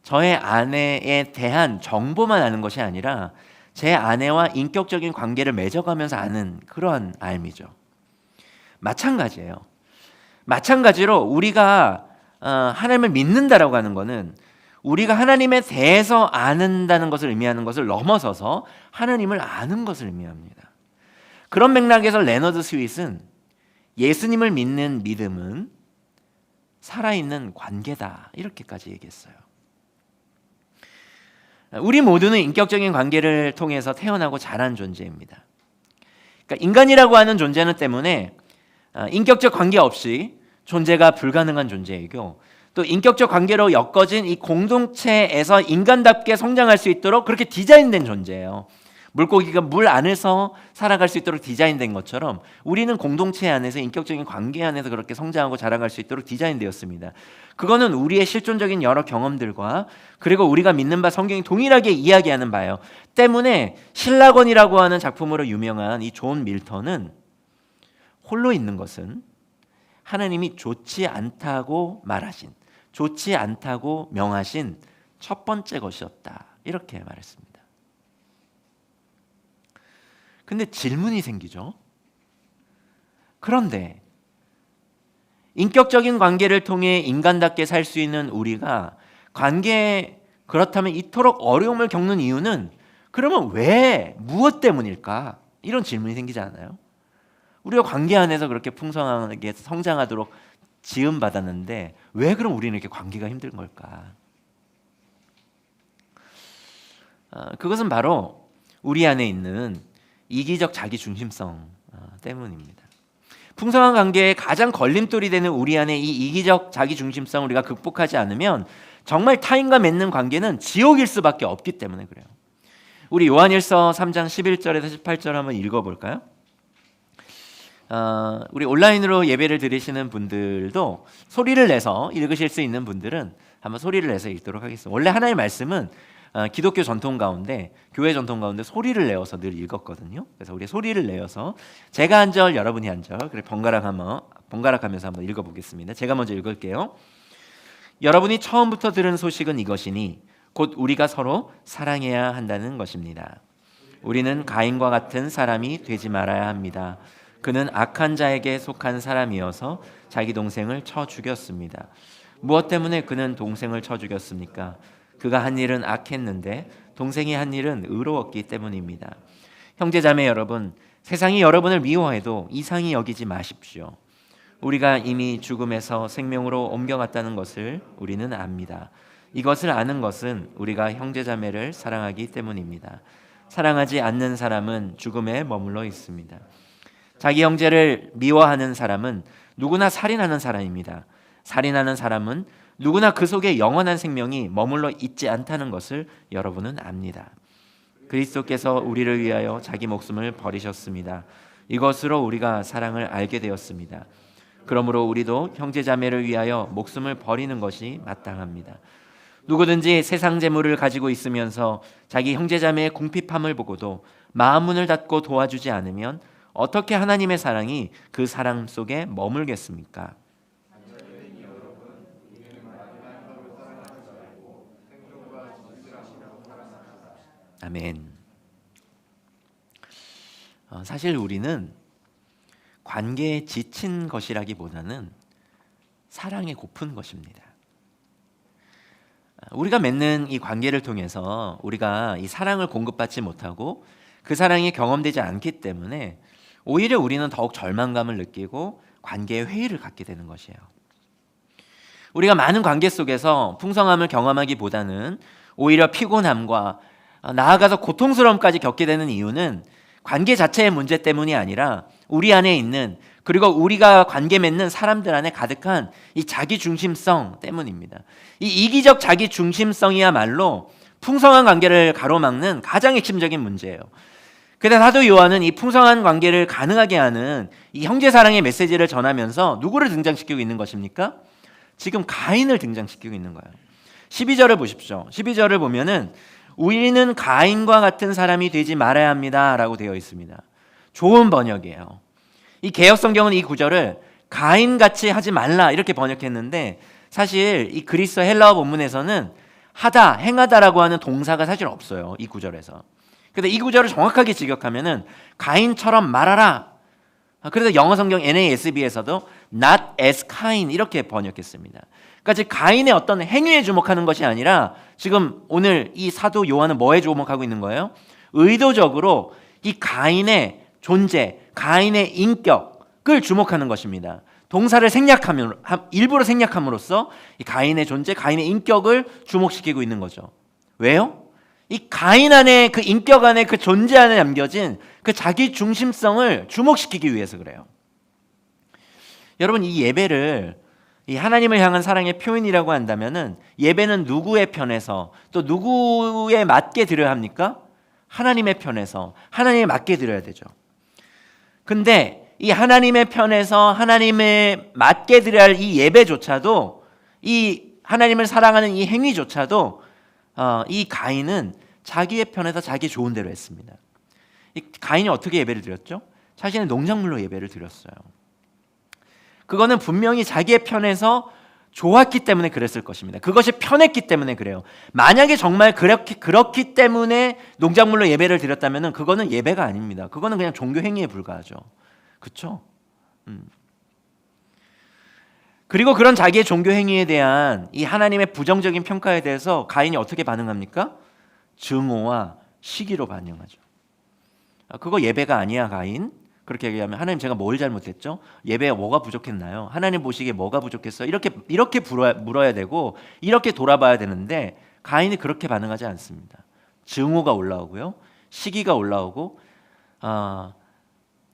저의 아내에 대한 정보만 아는 것이 아니라 제 아내와 인격적인 관계를 맺어가면서 아는 그러한 알미죠. 마찬가지예요. 마찬가지로 우리가 하나님을 믿는다라고 하는 것은 우리가 하나님에 대해서 아는다는 것을 의미하는 것을 넘어서서 하나님을 아는 것을 의미합니다. 그런 맥락에서 레너드 스윗은 예수님을 믿는 믿음은 살아있는 관계다 이렇게까지 얘기했어요. 우리 모두는 인격적인 관계를 통해서 태어나고 자란 존재입니다. 그러니까 인간이라고 하는 존재는 때문에 인격적 관계 없이 존재가 불가능한 존재이고 또 인격적 관계로 엮어진 이 공동체에서 인간답게 성장할 수 있도록 그렇게 디자인된 존재예요. 물고기가 물 안에서 살아갈 수 있도록 디자인된 것처럼 우리는 공동체 안에서 인격적인 관계 안에서 그렇게 성장하고 자라갈 수 있도록 디자인되었습니다. 그거는 우리의 실존적인 여러 경험들과 그리고 우리가 믿는 바 성경이 동일하게 이야기하는 바예요. 때문에 신라건이라고 하는 작품으로 유명한 이 존 밀턴은 홀로 있는 것은 하나님이 좋지 않다고 말하신, 좋지 않다고 명하신 첫 번째 것이었다 이렇게 말했습니다. 근데 질문이 생기죠. 그런데 인격적인 관계를 통해 인간답게 살 수 있는 우리가 관계에 그렇다면 이토록 어려움을 겪는 이유는 그러면 왜, 무엇 때문일까? 이런 질문이 생기지 않아요? 우리가 관계 안에서 그렇게 풍성하게 성장하도록 지음받았는데 왜 그럼 우리는 이렇게 관계가 힘든 걸까? 그것은 바로 우리 안에 있는 이기적 자기중심성 때문입니다. 풍성한 관계에 가장 걸림돌이 되는 우리 안에 이 이기적 자기중심성을 우리가 극복하지 않으면 정말 타인과 맺는 관계는 지옥일 수밖에 없기 때문에 그래요. 우리 요한일서 3장 11절에서 18절 한번 읽어볼까요? 우리 온라인으로 예배를 드리시는 분들도 소리를 내서 읽으실 수 있는 분들은 한번 소리를 내서 읽도록 하겠습니다. 원래 하나님의 말씀은 기독교 전통 가운데, 교회 전통 가운데 소리를 내어서 늘 읽었거든요. 그래서 우리 소리를 내어서 제가 한 절, 여러분이 한 절, 그래 번갈아가면서 한번 읽어보겠습니다. 제가 먼저 읽을게요. 여러분이 처음부터 들은 소식은 이것이니 곧 우리가 서로 사랑해야 한다는 것입니다. 우리는 가인과 같은 사람이 되지 말아야 합니다. 그는 악한 자에게 속한 사람이어서 자기 동생을 쳐 죽였습니다. 무엇 때문에 그는 동생을 쳐 죽였습니까? 그가 한 일은 악했는데 동생이 한 일은 의로웠기 때문입니다. 형제자매 여러분, 세상이 여러분을 미워해도 이상히 여기지 마십시오. 우리가 이미 죽음에서 생명으로 옮겨갔다는 것을 우리는 압니다. 이것을 아는 것은 우리가 형제자매를 사랑하기 때문입니다. 사랑하지 않는 사람은 죽음에 머물러 있습니다. 자기 형제를 미워하는 사람은 누구나 살인하는 사람입니다. 살인하는 사람은 누구나 그 속에 영원한 생명이 머물러 있지 않다는 것을 여러분은 압니다. 그리스도께서 우리를 위하여 자기 목숨을 버리셨습니다. 이것으로 우리가 사랑을 알게 되었습니다. 그러므로 우리도 형제자매를 위하여 목숨을 버리는 것이 마땅합니다. 누구든지 세상 재물을 가지고 있으면서 자기 형제자매의 궁핍함을 보고도 마음 문을 닫고 도와주지 않으면 어떻게 하나님의 사랑이 그 사람 속에 머물겠습니까? 아멘. 사실 우리는 관계에 지친 것이라기보다는 사랑에 고픈 것입니다. 우리가 맺는 이 관계를 통해서 우리가 이 사랑을 공급받지 못하고 그 사랑이 경험되지 않기 때문에 오히려 우리는 더욱 절망감을 느끼고 관계에 회의를 갖게 되는 것이에요. 우리가 많은 관계 속에서 풍성함을 경험하기보다는 오히려 피곤함과 나아가서 고통스러움까지 겪게 되는 이유는 관계 자체의 문제 때문이 아니라 우리 안에 있는, 그리고 우리가 관계 맺는 사람들 안에 가득한 이 자기중심성 때문입니다. 이 이기적 자기중심성이야말로 풍성한 관계를 가로막는 가장 핵심적인 문제예요. 그런데 사도 요한은 이 풍성한 관계를 가능하게 하는 이 형제사랑의 메시지를 전하면서 누구를 등장시키고 있는 것입니까? 지금 가인을 등장시키고 있는 거예요. 12절을 보십시오. 12절을 보면은 우리는 가인과 같은 사람이 되지 말아야 합니다 라고 되어 있습니다. 좋은 번역이에요. 이 개역성경은 이 구절을 가인같이 하지 말라 이렇게 번역했는데, 사실 이 그리스 헬라어 본문에서는 하다, 행하다라고 하는 동사가 사실 없어요. 이 구절에서. 근데 이 구절을 정확하게 직역하면은 가인처럼 말하라. 그래서 영어 성경 NASB에서도 not as Cain 이렇게 번역했습니다. 그러니까 즉 가인의 어떤 행위에 주목하는 것이 아니라 지금 오늘 이 사도 요한은 뭐에 주목하고 있는 거예요? 의도적으로 이 가인의 존재, 가인의 인격을 주목하는 것입니다. 동사를 일부러 생략함으로써 이 가인의 존재, 가인의 인격을 주목시키고 있는 거죠. 왜요? 이 가인 안에, 그 인격 안에, 그 존재 안에 남겨진 그 자기 중심성을 주목시키기 위해서 그래요. 여러분, 이 예배를 이 하나님을 향한 사랑의 표현이라고 한다면은 예배는 누구의 편에서 또 누구에 맞게 드려야 합니까? 하나님의 편에서 하나님에 맞게 드려야 되죠. 근데 이 하나님의 편에서 하나님에 맞게 드려야 할 이 예배조차도, 이 하나님을 사랑하는 이 행위조차도 이 가인은 자기의 편에서 자기 좋은 대로 했습니다. 이 가인이 어떻게 예배를 드렸죠? 자신의 농작물로 예배를 드렸어요. 그거는 분명히 자기의 편에서 좋았기 때문에 그랬을 것입니다. 그것이 편했기 때문에 그래요. 만약에 정말 그렇기 때문에 농작물로 예배를 드렸다면 그거는 예배가 아닙니다. 그거는 그냥 종교 행위에 불과하죠. 그렇죠? 그리고 그런 자기의 종교 행위에 대한 이 하나님의 부정적인 평가에 대해서 가인이 어떻게 반응합니까? 증오와 시기로 반응하죠. 그거 예배가 아니야, 가인. 그렇게 얘기하면 하나님 제가 뭘 잘못했죠? 예배에 뭐가 부족했나요? 하나님 보시기에 뭐가 부족했어요? 이렇게 물어야 되고 이렇게 돌아봐야 되는데 가인이 그렇게 반응하지 않습니다. 증오가 올라오고요, 시기가 올라오고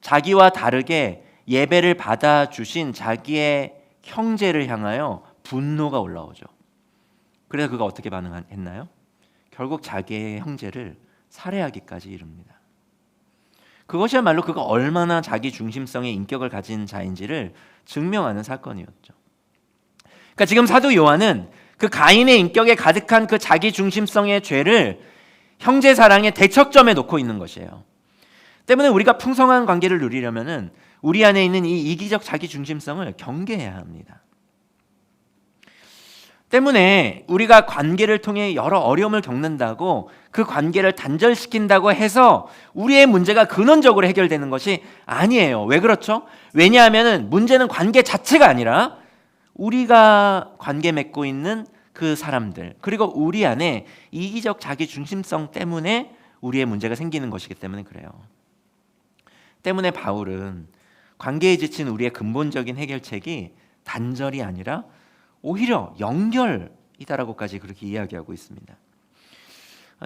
자기와 다르게 예배를 받아주신 자기의 형제를 향하여 분노가 올라오죠. 그래서 그가 어떻게 반응했나요? 결국 자기의 형제를 살해하기까지 이릅니다. 그것이야말로 그가 얼마나 자기 중심성의 인격을 가진 자인지를 증명하는 사건이었죠. 그러니까 지금 사도 요한은 그 가인의 인격에 가득한 그 자기 중심성의 죄를 형제 사랑의 대척점에 놓고 있는 것이에요. 때문에 우리가 풍성한 관계를 누리려면은 우리 안에 있는 이 이기적 자기 중심성을 경계해야 합니다. 때문에 우리가 관계를 통해 여러 어려움을 겪는다고 그 관계를 단절시킨다고 해서 우리의 문제가 근원적으로 해결되는 것이 아니에요. 왜 그렇죠? 왜냐하면 문제는 관계 자체가 아니라 우리가 관계 맺고 있는 그 사람들, 그리고 우리 안에 이기적 자기 중심성 때문에 우리의 문제가 생기는 것이기 때문에 그래요. 때문에 바울은 관계에 지친 우리의 근본적인 해결책이 단절이 아니라 오히려 연결이다라고까지 그렇게 이야기하고 있습니다.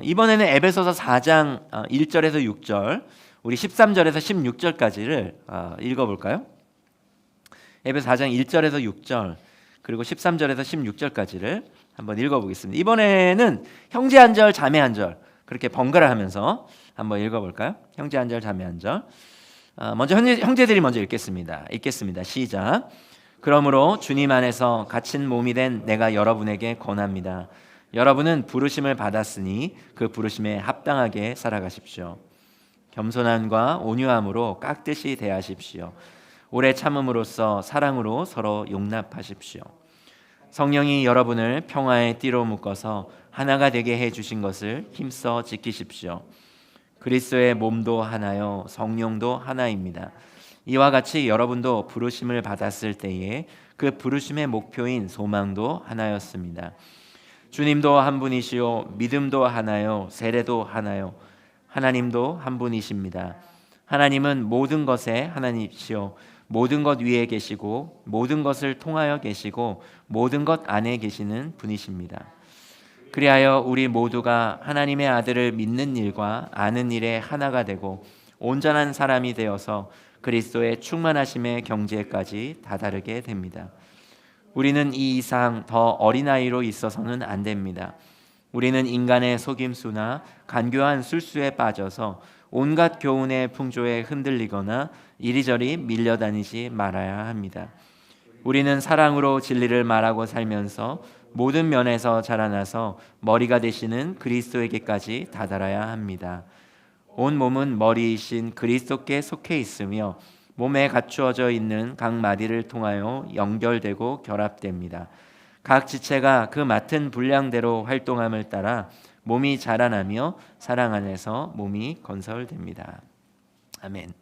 이번에는 에베소서 4장 1절에서 6절, 우리 13절에서 16절까지를 읽어볼까요? 에베소 4장 1절에서 6절 그리고 13절에서 16절까지를 한번 읽어보겠습니다. 이번에는 형제 한 절, 자매 한 절 그렇게 번갈아 하면서 한번 읽어볼까요? 형제 한 절, 자매 한 절. 먼저 형제들이 먼저 읽겠습니다. 시작. 그러므로 주님 안에서 갇힌 몸이 된 내가 여러분에게 권합니다. 여러분은 부르심을 받았으니 그 부르심에 합당하게 살아가십시오. 겸손함과 온유함으로 깍듯이 대하십시오. 오래 참음으로써 사랑으로 서로 용납하십시오. 성령이 여러분을 평화의 띠로 묶어서 하나가 되게 해주신 것을 힘써 지키십시오. 그리스도의 몸도 하나요 성령도 하나입니다. 이와 같이 여러분도 부르심을 받았을 때에 그 부르심의 목표인 소망도 하나였습니다. 주님도 한 분이시요 믿음도 하나요 세례도 하나요 하나님도 한 분이십니다. 하나님은 모든 것의 하나님이시요 모든 것 위에 계시고 모든 것을 통하여 계시고 모든 것 안에 계시는 분이십니다. 그리하여 우리 모두가 하나님의 아들을 믿는 일과 아는 일에 하나가 되고 온전한 사람이 되어서 그리스도의 충만하심의 경지에까지 다다르게 됩니다. 우리는 이 이상 더 어린아이로 있어서는 안 됩니다. 우리는 인간의 속임수나 간교한 술수에 빠져서 온갖 교훈의 풍조에 흔들리거나 이리저리 밀려다니지 말아야 합니다. 우리는 사랑으로 진리를 말하고 살면서 모든 면에서 자라나서 머리가 되시는 그리스도에게까지 다다라야 합니다. 온 몸은 머리이신 그리스도께 속해 있으며 몸에 갖추어져 있는 각 마디를 통하여 연결되고 결합됩니다. 각 지체가 그 맡은 분량대로 활동함을 따라 몸이 자라나며 사랑 안에서 몸이 건설됩니다. 아멘.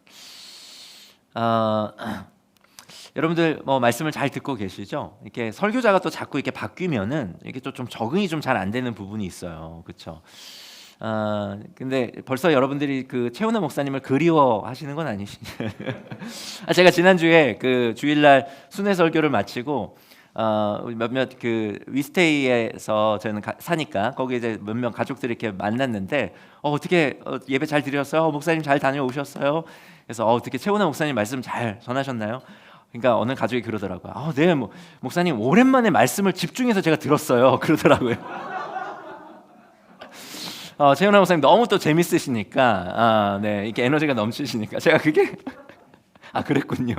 여러분들 말씀을 잘 듣고 계시죠? 이렇게 설교자가 또 자꾸 이렇게 바뀌면은 이게 좀 적응이 좀 잘 안 되는 부분이 있어요. 그렇죠? 근데 벌써 여러분들이 그 최훈아 목사님을 그리워하시는 건 아니시죠? 제가 지난주에 그 주일날 순회 설교를 마치고 몇몇 그 위스테이에서 저는 사니까 거기 이제 몇몇 가족들이 이렇게 만났는데 어떻게 예배 잘 드렸어요? 목사님 잘 다녀오셨어요? 그래서 어떻게 최훈아 목사님 말씀 잘 전하셨나요? 그러니까 어느 가족이 그러더라고요. 네, 목사님 오랜만에 말씀을 집중해서 제가 들었어요. 그러더라고요. 최훈아 목사님 너무 또 재밌으시니까, 네, 이렇게 에너지가 넘치시니까 제가 그게 그랬군요.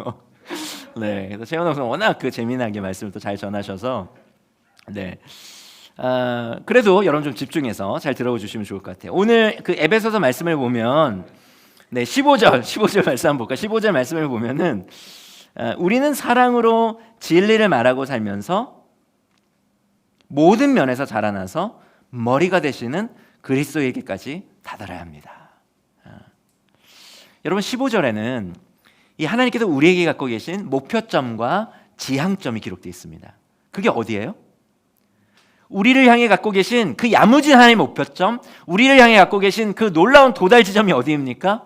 네, 그래서 최훈아 목사님 워낙 그 재미나게 말씀을 또 잘 전하셔서, 네, 그래도 여러분 좀 집중해서 잘 들어주시면 좋을 것 같아요. 오늘 그 에베소서 말씀을 보면, 네, 15절 말씀 한번 볼까요? 15절 말씀을 보면은. 우리는 사랑으로 진리를 말하고 살면서 모든 면에서 자라나서 머리가 되시는 그리스도에게까지 다다라야 합니다. 여러분 15절에는 이 하나님께서 우리에게 갖고 계신 목표점과 지향점이 기록되어 있습니다. 그게 어디예요? 우리를 향해 갖고 계신 그 야무진 하나님의 목표점, 우리를 향해 갖고 계신 그 놀라운 도달 지점이 어디입니까?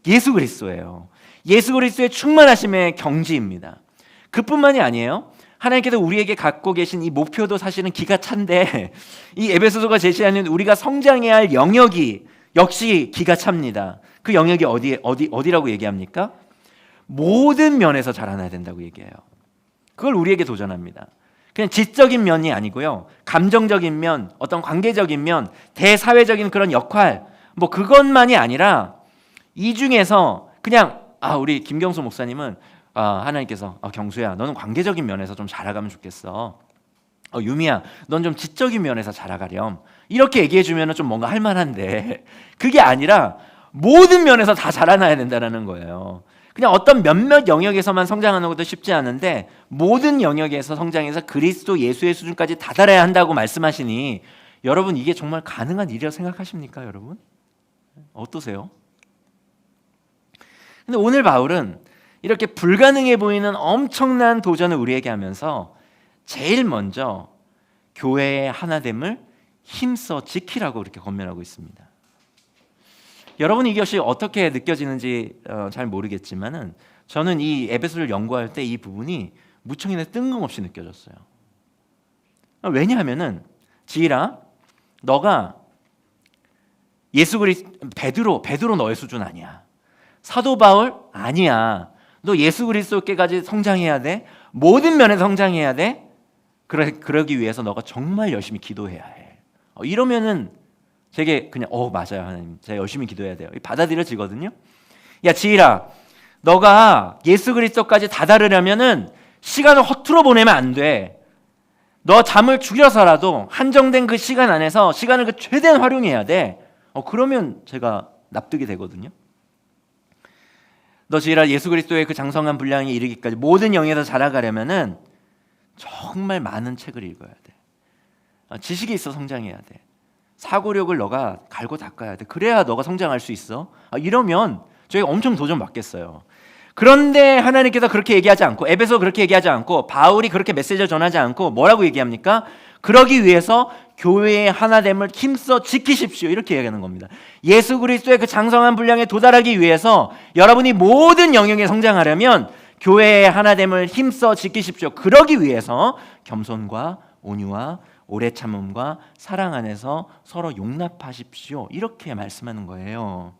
예수 그리스도예요. 예수 그리스도의 충만하심의 경지입니다. 그뿐만이 아니에요. 하나님께서 우리에게 갖고 계신 이 목표도 사실은 기가 찬데 이 에베소서가 제시하는 우리가 성장해야 할 영역이 역시 기가 찹니다. 그 영역이 어디라고 얘기합니까? 모든 면에서 자라나야 된다고 얘기해요. 그걸 우리에게 도전합니다. 그냥 지적인 면이 아니고요. 감정적인 면, 어떤 관계적인 면, 대사회적인 그런 역할, 그것만이 아니라 이 중에서 그냥 우리 김경수 목사님은 하나님께서 경수야 너는 관계적인 면에서 좀 자라가면 좋겠어. 유미야 넌 좀 지적인 면에서 자라가렴. 이렇게 얘기해 주면 좀 뭔가 할만한데 그게 아니라 모든 면에서 다 자라나야 된다는 거예요. 그냥 어떤 몇몇 영역에서만 성장하는 것도 쉽지 않은데 모든 영역에서 성장해서 그리스도 예수의 수준까지 다다라야 한다고 말씀하시니 여러분 이게 정말 가능한 일이라고 생각하십니까 여러분? 어떠세요? 근데 오늘 바울은 이렇게 불가능해 보이는 엄청난 도전을 우리에게 하면서 제일 먼저 교회의 하나됨을 힘써 지키라고 그렇게 권면하고 있습니다. 여러분 이것이 어떻게 느껴지는지 잘 모르겠지만은 저는 이 에베소를 연구할 때 이 부분이 무척이나 뜬금없이 느껴졌어요. 왜냐하면은 지희라 너가 베드로 너의 수준 아니야. 사도 바울 아니야. 너 예수 그리스도께까지 성장해야 돼. 모든 면에서 성장해야 돼. 그러기 위해서 너가 정말 열심히 기도해야 해. 이러면은 제게 그냥 맞아요 하나님, 제가 열심히 기도해야 돼요. 받아들여지거든요. 야 지일아, 너가 예수 그리스도까지 다다르려면은 시간을 허투루 보내면 안 돼. 너 잠을 줄여서라도 한정된 그 시간 안에서 시간을 그 최대한 활용해야 돼. 그러면 제가 납득이 되거든요. 너 지일아, 예수 그리스도의 그 장성한 분량에 이르기까지 모든 영역에서 자라가려면은 정말 많은 책을 읽어야 돼. 지식이 있어 성장해야 돼. 사고력을 너가 갈고 닦아야 돼. 그래야 너가 성장할 수 있어. 이러면 저희가 엄청 도전 받겠어요. 그런데 하나님께서 그렇게 얘기하지 않고, 에베소 그렇게 얘기하지 않고, 바울이 그렇게 메시지를 전하지 않고 뭐라고 얘기합니까? 그러기 위해서 교회의 하나됨을 힘써 지키십시오, 이렇게 얘기하는 겁니다. 예수 그리스도의 그 장성한 분량에 도달하기 위해서 여러분이 모든 영역에 성장하려면 교회의 하나됨을 힘써 지키십시오. 그러기 위해서 겸손과 온유와 오래 참음과 사랑 안에서 서로 용납하십시오, 이렇게 말씀하는 거예요.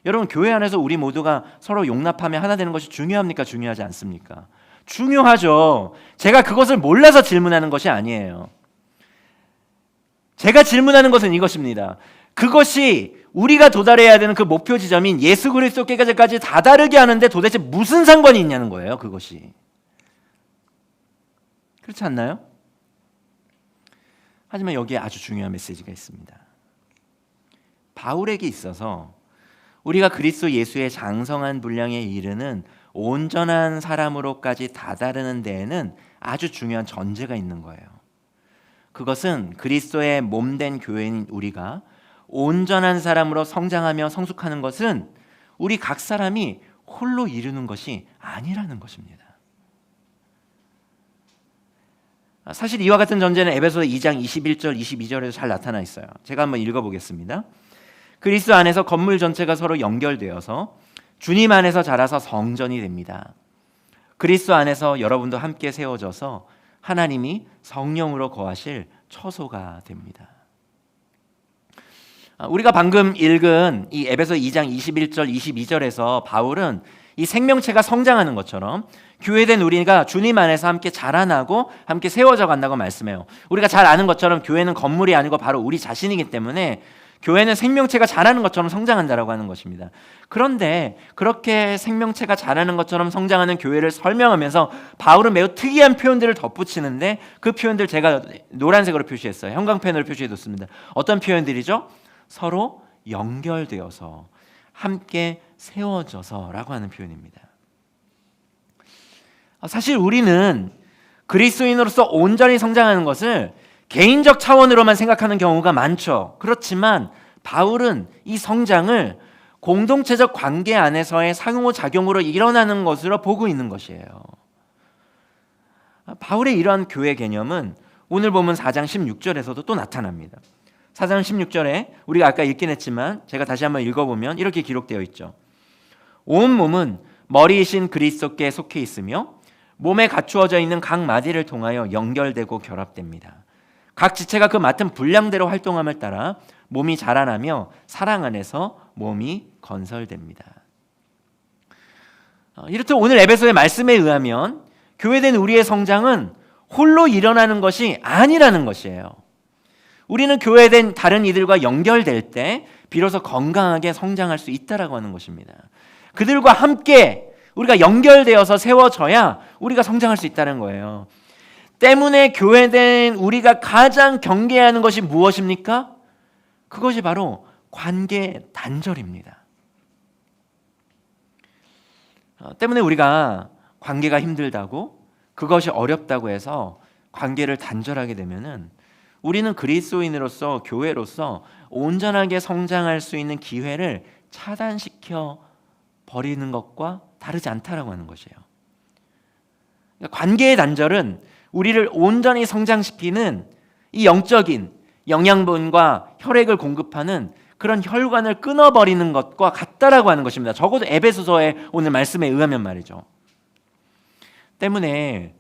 여러분, 교회 안에서 우리 모두가 서로 용납하며 하나 되는 것이 중요합니까? 중요하지 않습니까? 중요하죠. 제가 그것을 몰라서 질문하는 것이 아니에요. 제가 질문하는 것은 이것입니다. 그것이 우리가 도달해야 되는 그 목표 지점인 예수 그리스도께까지 다다르게 하는데 도대체 무슨 상관이 있냐는 거예요. 그것이. 그렇지 않나요? 하지만 여기에 아주 중요한 메시지가 있습니다. 바울에게 있어서 우리가 그리스도 예수의 장성한 분량에 이르는 온전한 사람으로까지 다다르는 데에는 아주 중요한 전제가 있는 거예요. 그것은 그리스도의 몸된 교회인 우리가 온전한 사람으로 성장하며 성숙하는 것은 우리 각 사람이 홀로 이루는 것이 아니라는 것입니다. 사실 이와 같은 전제는 에베소 2장 21절 22절에도 잘 나타나 있어요. 제가 한번 읽어보겠습니다. 그리스도 안에서 건물 전체가 서로 연결되어서 주님 안에서 자라서 성전이 됩니다. 그리스도 안에서 여러분도 함께 세워져서 하나님이 성령으로 거하실 처소가 됩니다. 우리가 방금 읽은 이 에베소 2장 21절 22절에서 바울은 이 생명체가 성장하는 것처럼 교회된 우리가 주님 안에서 함께 자라나고 함께 세워져 간다고 말씀해요. 우리가 잘 아는 것처럼 교회는 건물이 아니고 바로 우리 자신이기 때문에 교회는 생명체가 자라는 것처럼 성장한다라고 하는 것입니다. 그런데 그렇게 생명체가 자라는 것처럼 성장하는 교회를 설명하면서 바울은 매우 특이한 표현들을 덧붙이는데 그 표현들 제가 노란색으로 표시했어요. 형광펜으로 표시해뒀습니다. 어떤 표현들이죠? 서로 연결되어서 함께 세워져서라고 하는 표현입니다. 사실 우리는 그리스도인으로서 온전히 성장하는 것을 개인적 차원으로만 생각하는 경우가 많죠. 그렇지만 바울은 이 성장을 공동체적 관계 안에서의 상호작용으로 일어나는 것으로 보고 있는 것이에요. 바울의 이러한 교회 개념은 오늘 보면 4장 16절에서도 또 나타납니다. 4장 16절에 우리가 아까 읽긴 했지만 제가 다시 한번 읽어보면 이렇게 기록되어 있죠. 온 몸은 머리이신 그리스도께 속해 있으며 몸에 갖추어져 있는 각 마디를 통하여 연결되고 결합됩니다. 각 지체가 그 맡은 분량대로 활동함을 따라 몸이 자라나며 사랑 안에서 몸이 건설됩니다. 이렇듯 오늘 에베소의 말씀에 의하면 교회된 우리의 성장은 홀로 일어나는 것이 아니라는 것이에요. 우리는 교회된 다른 이들과 연결될 때 비로소 건강하게 성장할 수 있다라고 하는 것입니다. 그들과 함께 우리가 연결되어서 세워져야 우리가 성장할 수 있다는 거예요. 때문에 교회된 우리가 가장 경계하는 것이 무엇입니까? 그것이 바로 관계 단절입니다. 때문에 우리가 관계가 힘들다고 그것이 어렵다고 해서 관계를 단절하게 되면은 우리는 그리스도인으로서 교회로서 온전하게 성장할 수 있는 기회를 차단시켜 버리는 것과 다르지 않다라고 하는 것이에요. 관계의 단절은 우리를 온전히 성장시키는 이 영적인 영양분과 혈액을 공급하는 그런 혈관을 끊어버리는 것과 같다라고 하는 것입니다. 적어도 에베소서의 오늘 말씀에 의하면 말이죠. 때문에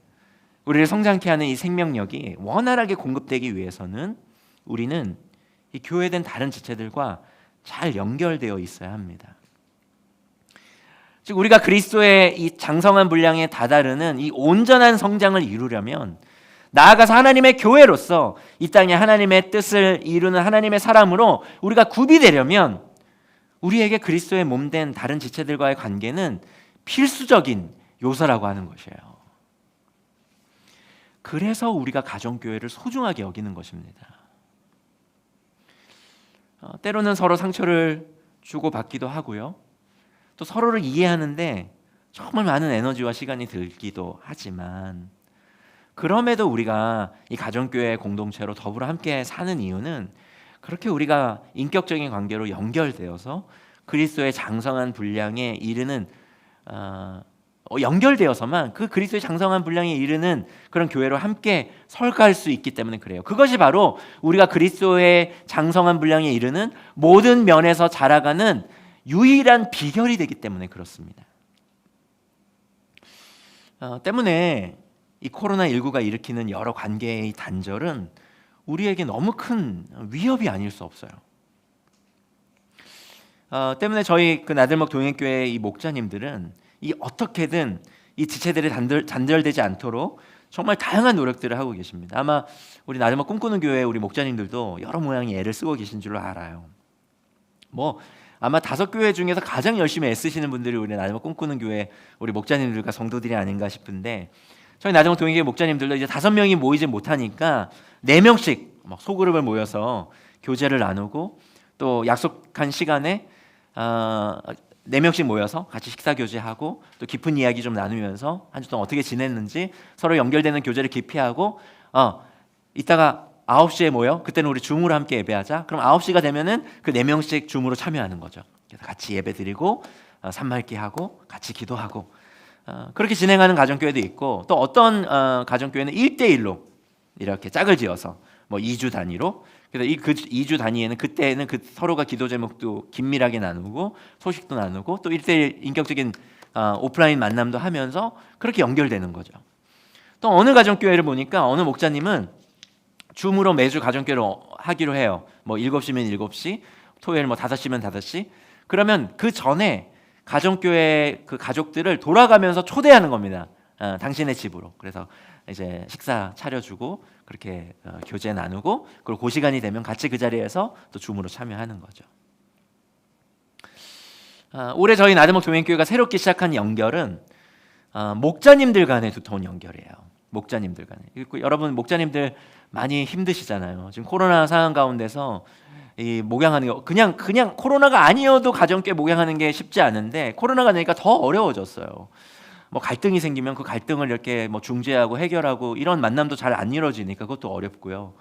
우리를 성장케 하는 이 생명력이 원활하게 공급되기 위해서는 우리는 이 교회된 다른 지체들과 잘 연결되어 있어야 합니다. 즉 우리가 그리스도의 이 장성한 분량에 다다르는 이 온전한 성장을 이루려면 나아가서 하나님의 교회로서 이 땅에 하나님의 뜻을 이루는 하나님의 사람으로 우리가 구비되려면 우리에게 그리스도의 몸된 다른 지체들과의 관계는 필수적인 요소라고 하는 것이에요. 그래서 우리가 가정교회를 소중하게 여기는 것입니다. 때로는 서로 상처를 주고받기도 하고요. 또 서로를 이해하는데 정말 많은 에너지와 시간이 들기도 하지만 그럼에도 우리가 이 가정교회 공동체로 더불어 함께 사는 이유는 그렇게 우리가 인격적인 관계로 연결되어서 그리스도의 장성한 분량에 이르는 연결되어서만 그 그리스도의 장성한 분량에 이르는 그런 교회로 함께 설가할 수 있기 때문에 그래요. 그것이 바로 우리가 그리스도의 장성한 분량에 이르는 모든 면에서 자라가는 유일한 비결이 되기 때문에 그렇습니다. 때문에 이 코로나19가 일으키는 여러 관계의 단절은 우리에게 너무 큰 위협이 아닐 수 없어요. 때문에 저희 그 나들목 동행교회 이 목자님들은 이 어떻게든 이 지체들이 단절되지 않도록 정말 다양한 노력들을 하고 계십니다. 아마 우리 나들목 꿈꾸는 교회 우리 목자님들도 여러 모양의 애를 쓰고 계신 줄로 알아요. 뭐 아마 5교회 중에서 가장 열심히 애쓰시는 분들이 우리 나들목 꿈꾸는 교회 우리 목자님들과 성도들이 아닌가 싶은데 저희 나들목 동행교회 목자님들도 이제 5명이 모이지 못하니까 4명씩 막 소그룹을 모여서 교제를 나누고 또 약속한 시간에 4명씩 모여서 같이 식사 교제하고 또 깊은 이야기 좀 나누면서 한 주 동안 어떻게 지냈는지 서로 연결되는 교제를 깊이 하고 이따가 9시에 모여 그때는 우리 줌으로 함께 예배하자. 그럼 9시가 되면은 그 4명씩 줌으로 참여하는 거죠. 그래서 같이 예배 드리고 산말기 하고 같이 기도하고 그렇게 진행하는 가정교회도 있고 또 어떤 가정교회는 1대1로 이렇게 짝을 지어서 뭐 2주 단위로 그래서 그 2주 단위에는 그때는 그 서로가 기도 제목도 긴밀하게 나누고 소식도 나누고 또 1대1 인격적인 오프라인 만남도 하면서 그렇게 연결되는 거죠. 또 어느 가정교회를 보니까 어느 목자님은 줌으로 매주 가정교회를 하기로 해요. 뭐 7시면 7시, 토요일 뭐 5시면 5시. 그러면 그 전에 가정교회 그 가족들을 돌아가면서 초대하는 겁니다. 당신의 집으로. 그래서 이제 식사 차려주고 그렇게 교제 나누고 그리고 그 시간이 되면 같이 그 자리에서 또 줌으로 참여하는 거죠. 올해 저희 나들목 동행교회가 새롭게 시작한 연결은 목자님들 간의 두터운 연결이에요. 목자님들 간에. 여러분 목자님들 많이 힘드시잖아요. 지금 코로나 상황 가운데서 이 목양하는 거 그냥 코로나가 아니어도 가정교회 목양하는 게 쉽지 않은데 코로나가 되니까 더 어려워졌어요. 뭐 갈등이 생기면 그 갈등을 이렇게 뭐 중재하고 해결하고 이런 만남도 잘 안 이루어지니까 그것도 어렵고요.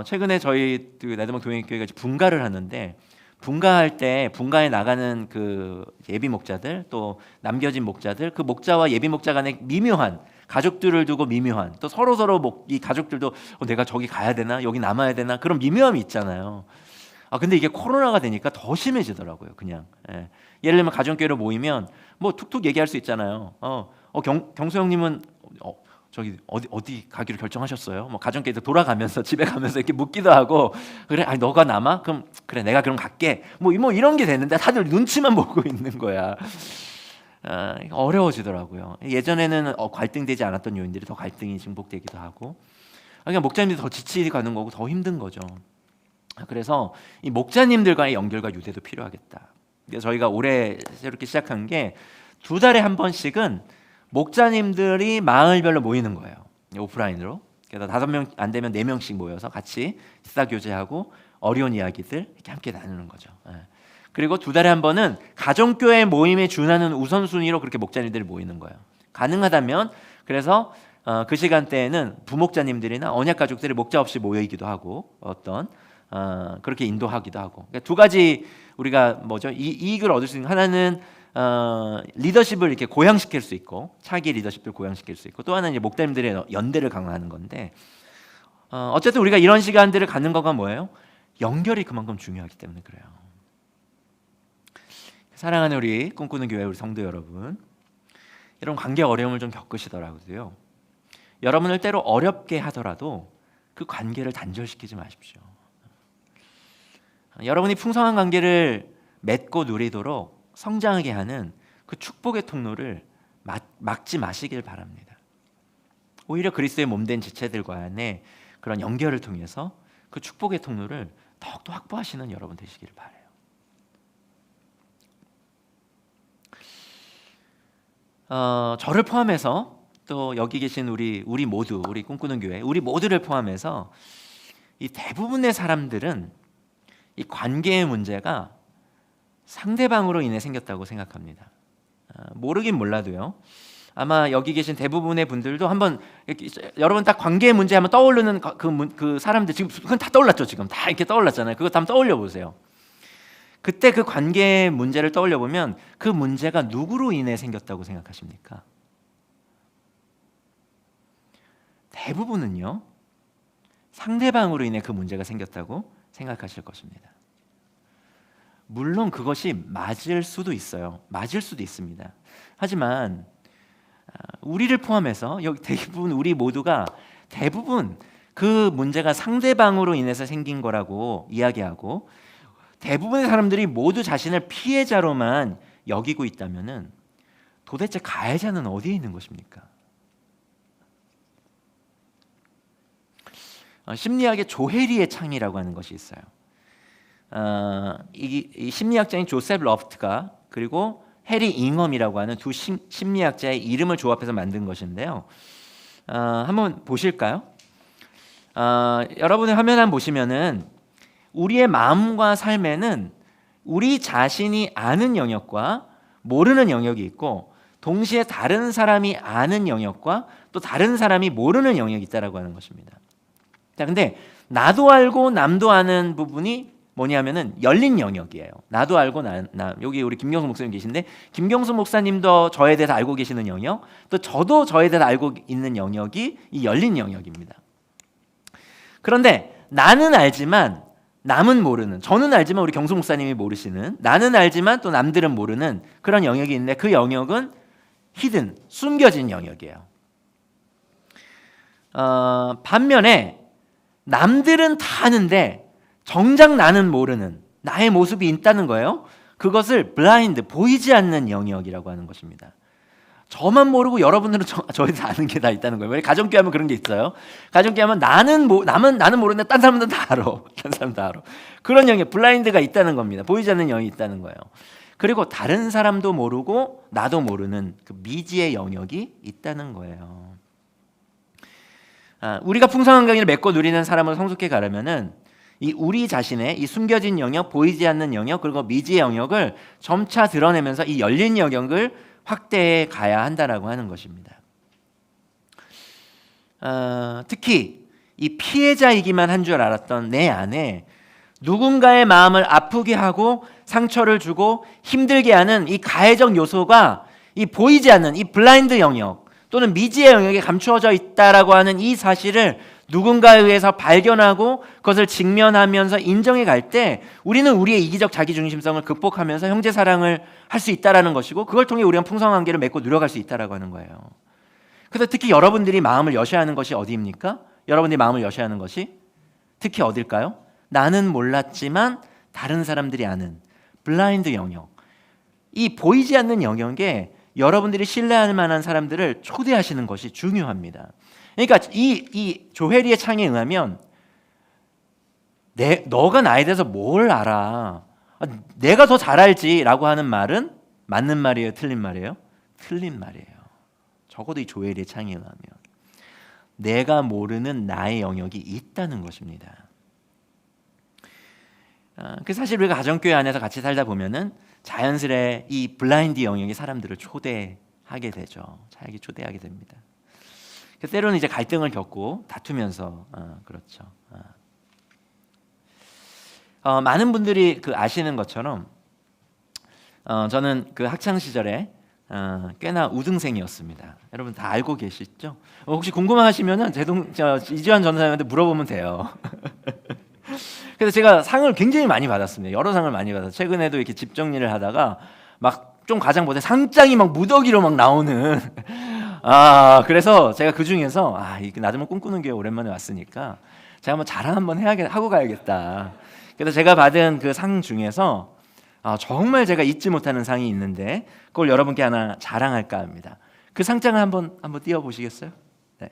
최근에 저희 나들목 동행교회가 분가를 하는데 분가할 때 분가에 나가는 그 예비 목자들 또 남겨진 목자들 그 목자와 예비 목자 간의 미묘한 가족들을 두고 미묘한 또 서로 이 가족들도 내가 저기 가야 되나 여기 남아야 되나 그런 미묘함이 있잖아요. 근데 이게 코로나가 되니까 더 심해지더라고요. 그냥 예를 들면 가정교회로 모이면 뭐 툭툭 얘기할 수 있잖아요. 경수 형님은 저기 어디 가기로 결정하셨어요? 뭐 가정교회 돌아가면서 집에 가면서 이렇게 묻기도 하고 그래, 아니 너가 남아? 그럼 그래 내가 그럼 갈게. 뭐 이런 게 됐는데 다들 눈치만 보고 있는 거야. 어려워지더라고요. 예전에는 갈등되지 않았던 요인들이 더 갈등이 증폭되기도 하고, 그러니까 목자님들이 더 지치가는 거고 더 힘든 거죠. 그래서 이 목자님들과의 연결과 유대도 필요하겠다. 그래서 저희가 올해 새롭게 시작한 게 2달에 한 번씩은 목자님들이 마을별로 모이는 거예요. 오프라인으로. 그래서 5명 안 되면 4명씩 모여서 같이 식사 교제하고 어려운 이야기들 이렇게 함께 나누는 거죠. 그리고 2달에 한 번은 가정교회 모임에 준하는 우선순위로 그렇게 목자님들이 모이는 거예요. 가능하다면 그래서 그 시간대에는 부목자님들이나 언약가족들이 목자 없이 모이기도 하고 그렇게 인도하기도 하고. 그러니까 2가지 우리가 이익을 얻을 수 있는 하나는 리더십을 이렇게 고양시킬 수 있고 차기 리더십을 고양시킬 수 있고 또 하나는 이제 목자님들의 연대를 강화하는 건데 어쨌든 우리가 이런 시간들을 갖는 거가 뭐예요? 연결이 그만큼 중요하기 때문에 그래요. 사랑하는 우리 꿈꾸는 교회 우리 성도 여러분, 이런 관계 어려움을 좀 겪으시더라고요. 여러분을 때로 어렵게 하더라도 그 관계를 단절시키지 마십시오. 여러분이 풍성한 관계를 맺고 누리도록 성장하게 하는 그 축복의 통로를 막지 마시길 바랍니다. 오히려 그리스도의 몸된 지체들과의 그런 연결을 통해서 그 축복의 통로를 더욱더 확보하시는 여러분 되시기를 바라요. 저를 포함해서 또 여기 계신 우리 모두, 우리 꿈꾸는 교회, 우리 모두를 포함해서 이 대부분의 사람들은 이 관계의 문제가 상대방으로 인해 생겼다고 생각합니다. 모르긴 몰라도요. 아마 여기 계신 대부분의 분들도 한번 여러분 딱 관계의 문제 한번 떠오르는 그 사람들 지금 그건 다 떠올랐죠. 지금 다 이렇게 떠올랐잖아요. 그거 한번 떠올려 보세요. 그때 그 관계의 문제를 떠올려 보면 그 문제가 누구로 인해 생겼다고 생각하십니까? 대부분은요, 상대방으로 인해 그 문제가 생겼다고 생각하실 것입니다. 물론 그것이 맞을 수도 있어요. 맞을 수도 있습니다. 하지만 우리를 포함해서 여기 대부분 우리 모두가 대부분 그 문제가 상대방으로 인해서 생긴 거라고 이야기하고 대부분의 사람들이 모두 자신을 피해자로만 여기고 있다면은 도대체 가해자는 어디에 있는 것입니까? 심리학의 조헤리의 창이라고 하는 것이 있어요. 이 심리학자인 조셉 러프트가 그리고 해리 잉엄이라고 하는 두 심리학자의 이름을 조합해서 만든 것인데요. 한번 보실까요? 여러분의 화면 한번 보시면은 우리의 마음과 삶에는 우리 자신이 아는 영역과 모르는 영역이 있고 동시에 다른 사람이 아는 영역과 또 다른 사람이 모르는 영역이 있다라고 하는 것입니다. 자, 근데 나도 알고 남도 아는 부분이 뭐냐면은 열린 영역이에요. 나도 알고 여기 우리 김경수 목사님 계신데 김경수 목사님도 저에 대해서 알고 계시는 영역, 또 저도 저에 대해서 알고 있는 영역이 이 열린 영역입니다. 그런데 나는 알지만 남은 모르는, 저는 알지만 우리 경수 목사님이 모르시는, 나는 알지만 또 남들은 모르는 그런 영역이 있는데 그 영역은 히든, 숨겨진 영역이에요. 반면에 남들은 다 아는데 정작 나는 모르는 나의 모습이 있다는 거예요. 그것을 블라인드, 보이지 않는 영역이라고 하는 것입니다. 저만 모르고 여러분들은 저에 대해서 아는 게 다 있다는 거예요. 가정교회 하면 그런 게 있어요. 가정교회 하면 나는 모르는데 딴 사람들은 다 알아. 딴 사람 다 알아. 그런 영역, 블라인드가 있다는 겁니다. 보이지 않는 영역이 있다는 거예요. 그리고 다른 사람도 모르고 나도 모르는 그 미지의 영역이 있다는 거예요. 우리가 풍성한 강의를 맺고 누리는 사람을 성숙해 가려면은 이 우리 자신의 이 숨겨진 영역, 보이지 않는 영역, 그리고 미지의 영역을 점차 드러내면서 이 열린 영역을 확대해 가야 한다라고 하는 것입니다. 특히 이 피해자이기만 한 줄 알았던 내 안에 누군가의 마음을 아프게 하고 상처를 주고 힘들게 하는 이 가해적 요소가 이 보이지 않는 이 블라인드 영역 또는 미지의 영역에 감추어져 있다라고 하는 이 사실을 누군가에 의해서 발견하고 그것을 직면하면서 인정해 갈 때 우리는 우리의 이기적 자기중심성을 극복하면서 형제 사랑을 할 수 있다라는 것이고 그걸 통해 우리가 풍성한 관계를 맺고 누려갈 수 있다라고 하는 거예요. 그래서 특히 여러분들이 마음을 여셔야 하는 것이 어디입니까? 여러분들이 마음을 여셔야 하는 것이 특히 어딜까요? 나는 몰랐지만 다른 사람들이 아는 블라인드 영역. 이 보이지 않는 영역에 여러분들이 신뢰할 만한 사람들을 초대하시는 것이 중요합니다. 그러니까 이 조헤리의 창에 의하면 너가 나에 대해서 뭘 알아? 내가 더 잘 알지라고 하는 말은 맞는 말이에요? 틀린 말이에요? 틀린 말이에요. 적어도 이 조헤리의 창에 의하면 내가 모르는 나의 영역이 있다는 것입니다. 그 사실 우리가 가정교회 안에서 같이 살다 보면은 자연스레 이 블라인드 영역의 사람들을 초대하게 되죠. 자기 초대하게 됩니다. 때로는 이제 갈등을 겪고 다투면서 그렇죠. 많은 분들이 아시는 것처럼 저는 그 학창 시절에 꽤나 우등생이었습니다. 여러분 다 알고 계시죠? 혹시 궁금하시면은 이지환 전사님한테 물어보면 돼요. 그래서 제가 상을 굉장히 많이 받았습니다. 여러 상을 많이 받았어요. 최근에도 이렇게 집 정리를 하다가 막 좀 과장 보다 상장이 막 무더기로 막 나오는 그래서 제가 그 중에서 나도 꿈꾸는 교회 오랜만에 왔으니까 제가 한번 자랑 한번 하고 가야겠다. 그래서 제가 받은 그 상 중에서 정말 제가 잊지 못하는 상이 있는데 그걸 여러분께 하나 자랑할까 합니다. 그 상장을 한번 띄워 보시겠어요? 네.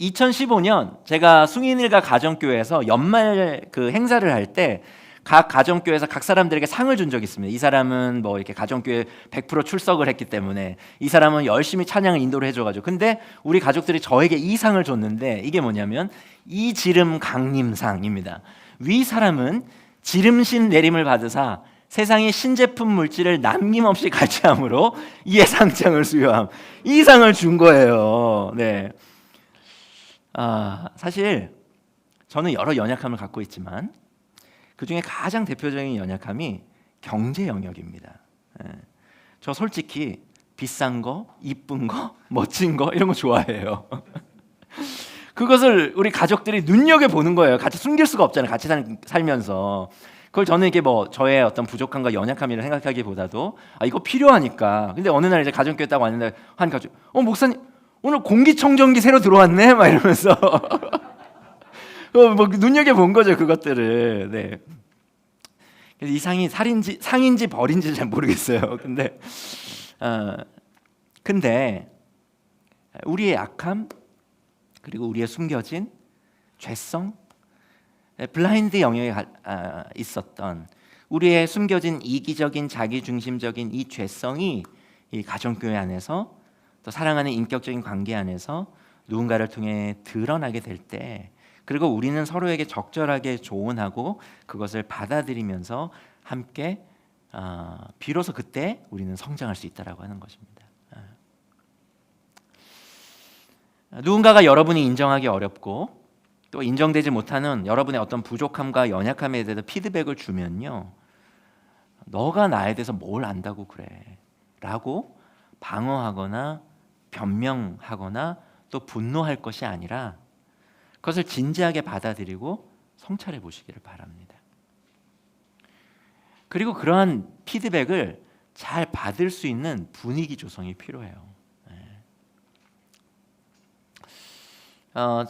2015년 제가 숭인일가 가정교회에서 연말 그 행사를 할 때 각 가정교회에서 각 사람들에게 상을 준 적이 있습니다. 이 사람은 뭐 이렇게 가정교회 100% 출석을 했기 때문에, 이 사람은 열심히 찬양을 인도를 해줘가지고. 근데 우리 가족들이 저에게 이 상을 줬는데 이게 뭐냐면 이지름 강림상입니다. 위 사람은 지름신 내림을 받으사 세상의 신제품 물질을 남김없이 가치함으로 이에 상장을 수여함. 이 상을 준 거예요. 네. 사실 저는 여러 연약함을 갖고 있지만 그 중에 가장 대표적인 연약함이 경제 영역입니다. 저 솔직히 비싼 거, 이쁜 거, 멋진 거 이런 거 좋아해요. 그것을 우리 가족들이 눈여겨보는 거예요. 같이 숨길 수가 없잖아요. 같이 살면서. 그걸 저는 이게 뭐 저의 어떤 부족함과 연약함이라 생각하기보다도 이거 필요하니까. 근데 어느 날 이제 가정교회 딱 왔는데 한 가족, 목사님 오늘 공기청정기 새로 들어왔네? 막 이러면서 뭐 눈여겨본 거죠, 그것들을. 네. 그래서 이 상이 상인지 벌인지 잘 모르겠어요. 근데 우리의 약함, 그리고 우리의 숨겨진 죄성, 블라인드 영역에 있었던 우리의 숨겨진 이기적인 자기중심적인 이 죄성이 이 가정교회 안에서 또 사랑하는 인격적인 관계 안에서 누군가를 통해 드러나게 될 때, 그리고 우리는 서로에게 적절하게 조언하고 그것을 받아들이면서 함께 비로소 그때 우리는 성장할 수 있다라고 하는 것입니다. 누군가가 여러분이 인정하기 어렵고 또 인정되지 못하는 여러분의 어떤 부족함과 연약함에 대해서 피드백을 주면요, 너가 나에 대해서 뭘 안다고 그래 라고 방어하거나 변명하거나 또 분노할 것이 아니라 그것을 진지하게 받아들이고 성찰해 보시기를 바랍니다. 그리고 그러한 피드백을 잘 받을 수 있는 분위기 조성이 필요해요.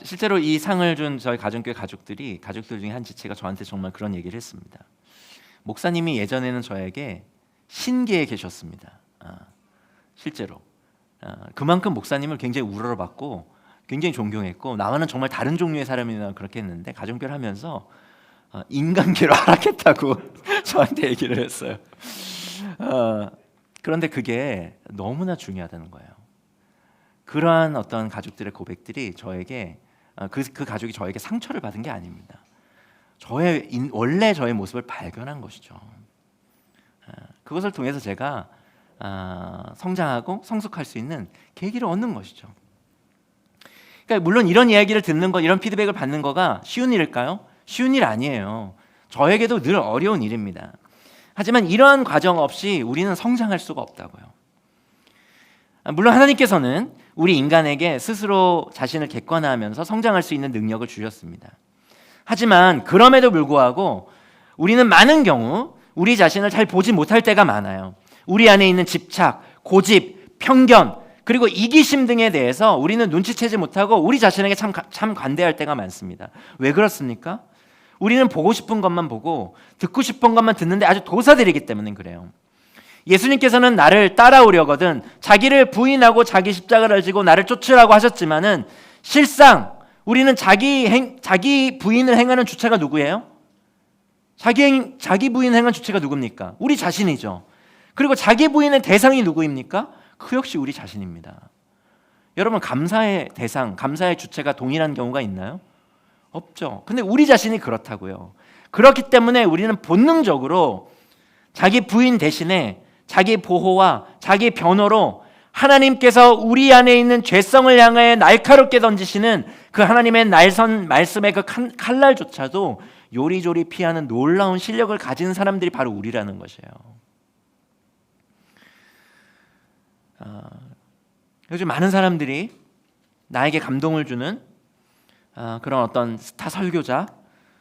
실제로 이 상을 준 저희 가정교회 가족들 중에 한 지체가 저한테 정말 그런 얘기를 했습니다. 목사님이 예전에는 저에게 신계에 계셨습니다. 실제로 그만큼 목사님을 굉장히 우러러봤고 굉장히 존경했고, 나와는 정말 다른 종류의 사람이나 그렇게 했는데 가정교회를 하면서 인간계로 하락했다고 저한테 얘기를 했어요. 그런데 그게 너무나 중요하다는 거예요. 그러한 어떤 가족들의 고백들이 저에게 그 가족이 저에게 상처를 받은 게 아닙니다. 원래 저의 모습을 발견한 것이죠. 그것을 통해서 제가 성장하고 성숙할 수 있는 계기를 얻는 것이죠. 그러니까 물론 이런 이야기를 듣는 것, 이런 피드백을 받는 거가 쉬운 일일까요? 쉬운 일 아니에요. 저에게도 늘 어려운 일입니다. 하지만 이러한 과정 없이 우리는 성장할 수가 없다고요. 물론 하나님께서는 우리 인간에게 스스로 자신을 객관화하면서 성장할 수 있는 능력을 주셨습니다. 하지만 그럼에도 불구하고 우리는 많은 경우 우리 자신을 잘 보지 못할 때가 많아요. 우리 안에 있는 집착, 고집, 편견, 그리고 이기심 등에 대해서 우리는 눈치채지 못하고 우리 자신에게 참 관대할 때가 많습니다. 왜 그렇습니까? 우리는 보고 싶은 것만 보고 듣고 싶은 것만 듣는데 아주 도사들이기 때문에 그래요. 예수님께서는 나를 따라오려거든 자기를 부인하고 자기 십자가를 지고 나를 쫓으라고 하셨지만은 실상 우리는 자기 부인을 행하는 주체가 누구예요? 자기 부인을 행한 주체가 누굽니까? 우리 자신이죠. 그리고 자기 부인의 대상이 누구입니까? 그 역시 우리 자신입니다. 여러분, 감사의 대상, 감사의 주체가 동일한 경우가 있나요? 없죠. 근데 우리 자신이 그렇다고요. 그렇기 때문에 우리는 본능적으로 자기 부인 대신에 자기 보호와 자기 변호로 하나님께서 우리 안에 있는 죄성을 향해 날카롭게 던지시는 그 하나님의 날선 말씀의 그 칼날조차도 요리조리 피하는 놀라운 실력을 가진 사람들이 바로 우리라는 것이에요. 요즘 많은 사람들이 나에게 감동을 주는 그런 어떤 스타 설교자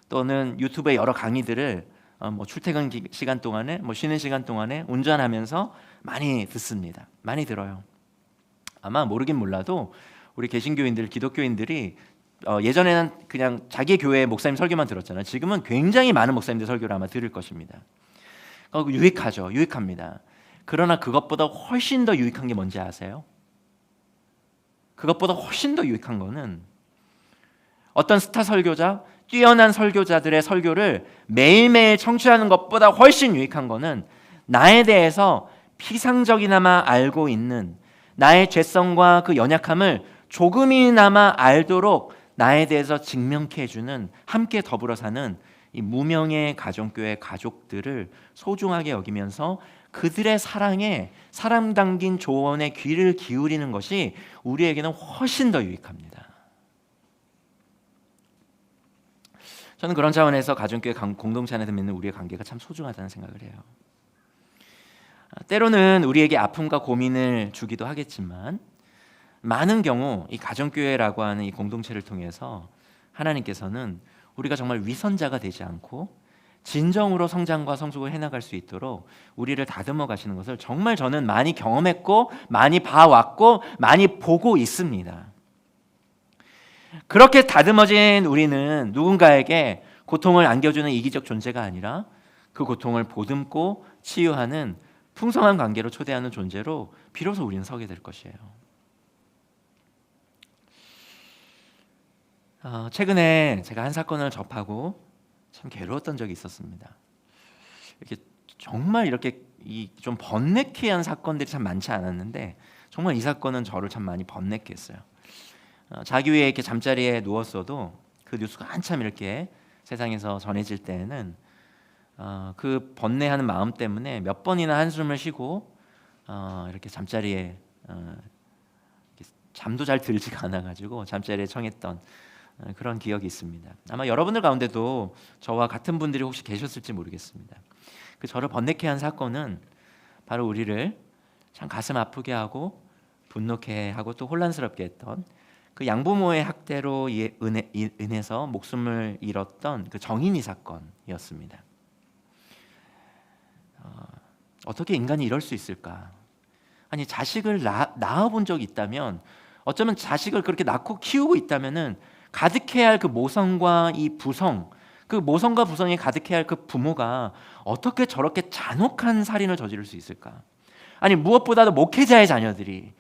또는 유튜브의 여러 강의들을 뭐 출퇴근 시간 동안에, 뭐 쉬는 시간 동안에 운전하면서 많이 듣습니다. 많이 들어요. 아마 모르긴 몰라도 우리 개신교인들, 기독교인들이 예전에는 그냥 자기 교회 목사님 설교만 들었잖아요. 지금은 굉장히 많은 목사님들 설교를 아마 들을 것입니다. 유익하죠. 유익합니다. 그러나 그것보다 훨씬 더 유익한 게 뭔지 아세요? 그것보다 훨씬 더 유익한 거는 어떤 스타 설교자, 뛰어난 설교자들의 설교를 매일매일 청취하는 것보다 훨씬 유익한 거는 나에 대해서 피상적이나마 알고 있는 나의 죄성과 그 연약함을 조금이나마 알도록 나에 대해서 직면케 해주는, 함께 더불어 사는 이 무명의 가정교회 가족들을 소중하게 여기면서 그들의 사랑에, 사람 담긴 조언에 귀를 기울이는 것이 우리에게는 훨씬 더 유익합니다. 저는 그런 차원에서 가정교회 공동체 안에서 맺는 우리의 관계가 참 소중하다는 생각을 해요. 때로는 우리에게 아픔과 고민을 주기도 하겠지만 많은 경우 이 가정교회라고 하는 이 공동체를 통해서 하나님께서는 우리가 정말 위선자가 되지 않고 진정으로 성장과 성숙을 해나갈 수 있도록 우리를 다듬어 가시는 것을 정말 저는 많이 경험했고 많이 봐왔고 많이 보고 있습니다. 그렇게 다듬어진 우리는 누군가에게 고통을 안겨주는 이기적 존재가 아니라 그 고통을 보듬고 치유하는 풍성한 관계로 초대하는 존재로 비로소 우리는 서게 될 것이에요. 최근에 제가 한 사건을 접하고 참 괴로웠던 적이 있었습니다. 이렇게 정말 이렇게 좀 번뇌케한 사건들이 참 많지 않았는데 정말 이 사건은 저를 참 많이 번뇌케 했어요. 자기 위에 이렇게 잠자리에 누웠어도 그 뉴스가 한참 이렇게 세상에서 전해질 때에는 그 번뇌하는 마음 때문에 몇 번이나 한숨을 쉬고 이렇게 잠자리에 잠도 잘 들지가 않아가지고 잠자리에 청했던 그런 기억이 있습니다. 아마 여러분들 가운데도 저와 같은 분들이 혹시 계셨을지 모르겠습니다. 그 저를 번뇌케 한 사건은 바로 우리를 참 가슴 아프게 하고 분노케 하고 또 혼란스럽게 했던 그 양부모의 학대로 인해서 목숨을 잃었던 그 정인이 사건이었습니다. 어떻게 인간이 이럴 수 있을까? 아니 자식을 낳아본 적이 있다면, 어쩌면 자식을 그렇게 낳고 키우고 있다면은 가득해야 할 그 모성과 이 부성, 그 모성과 부성이 가득해야 할 그 부모가 어떻게 저렇게 잔혹한 살인을 저지를 수 있을까? 아니 무엇보다도 목회자의 자녀들이,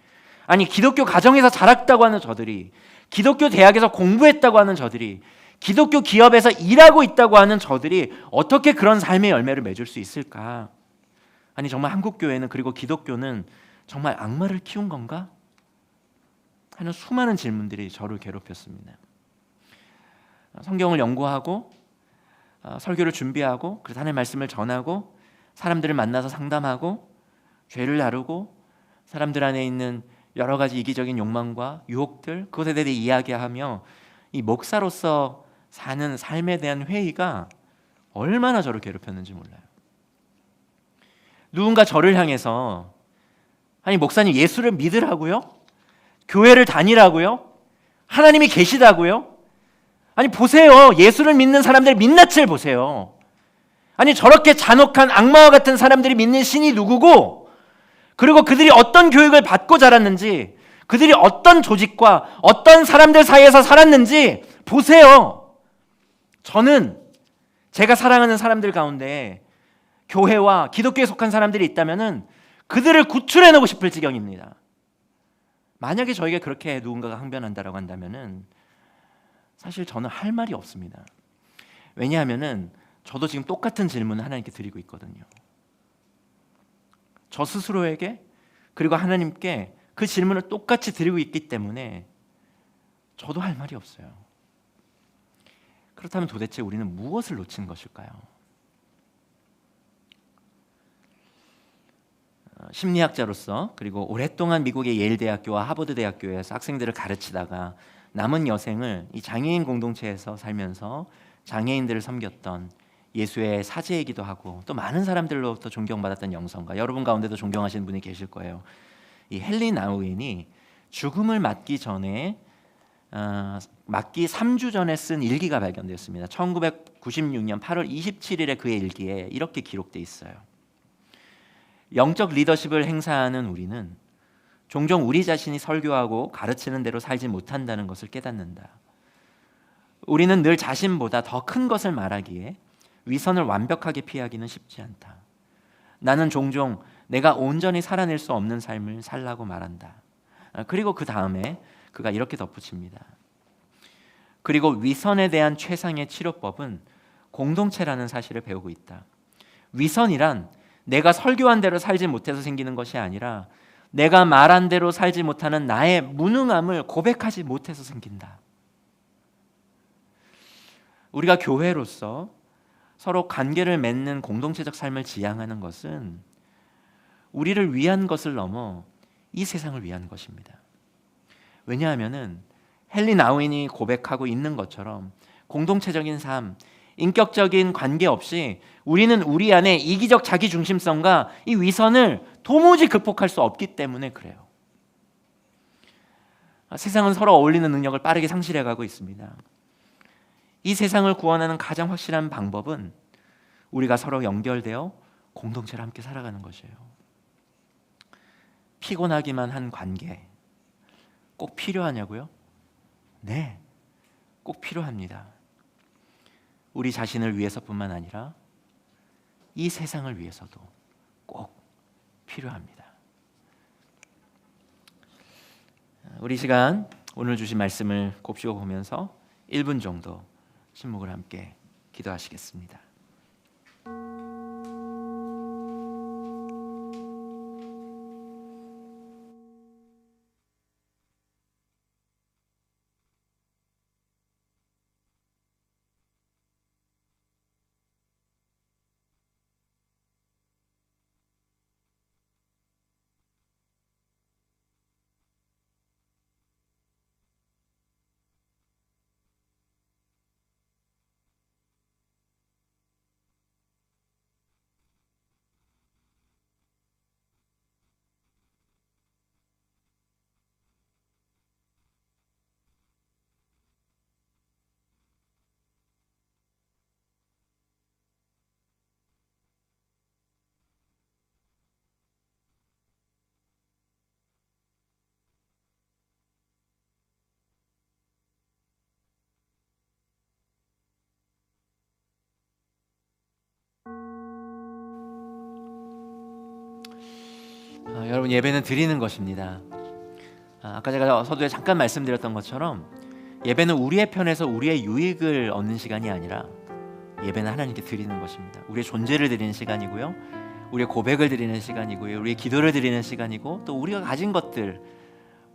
아니 기독교 가정에서 자랐다고 하는 저들이, 기독교 대학에서 공부했다고 하는 저들이, 기독교 기업에서 일하고 있다고 하는 저들이 어떻게 그런 삶의 열매를 맺을 수 있을까? 아니 정말 한국교회는, 그리고 기독교는 정말 악마를 키운 건가? 하는 수많은 질문들이 저를 괴롭혔습니다. 성경을 연구하고 설교를 준비하고 그래서 하나님의 말씀을 전하고 사람들을 만나서 상담하고 죄를 다루고 사람들 안에 있는 여러 가지 이기적인 욕망과 유혹들, 그것에 대해 이야기하며 이 목사로서 사는 삶에 대한 회의가 얼마나 저를 괴롭혔는지 몰라요. 누군가 저를 향해서 아니 목사님 예수를 믿으라고요? 교회를 다니라고요? 하나님이 계시다고요? 아니 보세요. 예수를 믿는 사람들 민낯을 보세요. 아니 저렇게 잔혹한 악마와 같은 사람들이 믿는 신이 누구고, 그리고 그들이 어떤 교육을 받고 자랐는지, 그들이 어떤 조직과 어떤 사람들 사이에서 살았는지 보세요. 저는 제가 사랑하는 사람들 가운데 교회와 기독교에 속한 사람들이 있다면은 그들을 구출해내고 싶을 지경입니다. 만약에 저에게 그렇게 누군가가 항변한다라고 한다면은 사실 저는 할 말이 없습니다. 왜냐하면은 저도 지금 똑같은 질문을 하나님께 드리고 있거든요. 저 스스로에게 그리고 하나님께 그 질문을 똑같이 드리고 있기 때문에 저도 할 말이 없어요. 그렇다면 도대체 우리는 무엇을 놓친 것일까요? 심리학자로서 그리고 오랫동안 미국의 예일 대학교와 하버드 대학교에서 학생들을 가르치다가 남은 여생을 이 장애인 공동체에서 살면서 장애인들을 섬겼던 예수의 사제이기도 하고 또 많은 사람들로부터 존경받았던 영성가, 여러분 가운데도 존경하시는 분이 계실 거예요. 이 헨리 나우인이 죽음을 맞기 3주 전에 쓴 일기가 발견되었습니다. 1996년 8월 27일에 그의 일기에 이렇게 기록되어 있어요. 영적 리더십을 행사하는 우리는 종종 우리 자신이 설교하고 가르치는 대로 살지 못한다는 것을 깨닫는다. 우리는 늘 자신보다 더 큰 것을 말하기에 위선을 완벽하게 피하기는 쉽지 않다. 나는 종종 내가 온전히 살아낼 수 없는 삶을 살라고 말한다. 그리고 그 다음에 그가 이렇게 덧붙입니다. 그리고 위선에 대한 최상의 치료법은 공동체라는 사실을 배우고 있다. 위선이란 내가 설교한 대로 살지 못해서 생기는 것이 아니라 내가 말한 대로 살지 못하는 나의 무능함을 고백하지 못해서 생긴다. 우리가 교회로서 서로 관계를 맺는 공동체적 삶을 지향하는 것은 우리를 위한 것을 넘어 이 세상을 위한 것입니다. 왜냐하면은 헨리 나우인이 고백하고 있는 것처럼 공동체적인 삶, 인격적인 관계 없이 우리는 우리 안에 이기적 자기중심성과 이 위선을 도무지 극복할 수 없기 때문에 그래요. 세상은 서로 어울리는 능력을 빠르게 상실해가고 있습니다. 이 세상을 구원하는 가장 확실한 방법은 우리가 서로 연결되어 공동체를 함께 살아가는 것이에요. 피곤하기만 한 관계 꼭 필요하냐고요? 네, 꼭 필요합니다. 우리 자신을 위해서뿐만 아니라 이 세상을 위해서도 꼭 필요합니다. 우리 시간 오늘 주신 말씀을 곱씹어 보면서 1분 정도 침묵을 함께 기도하시겠습니다. 여러분, 예배는 드리는 것입니다. 아까 제가 서두에 잠깐 말씀드렸던 것처럼 예배는 우리의 편에서 우리의 유익을 얻는 시간이 아니라 예배는 하나님께 드리는 것입니다. 우리의 존재를 드리는 시간이고요, 우리의 고백을 드리는 시간이고요, 우리의 기도를 드리는 시간이고, 또 우리가 가진 것들,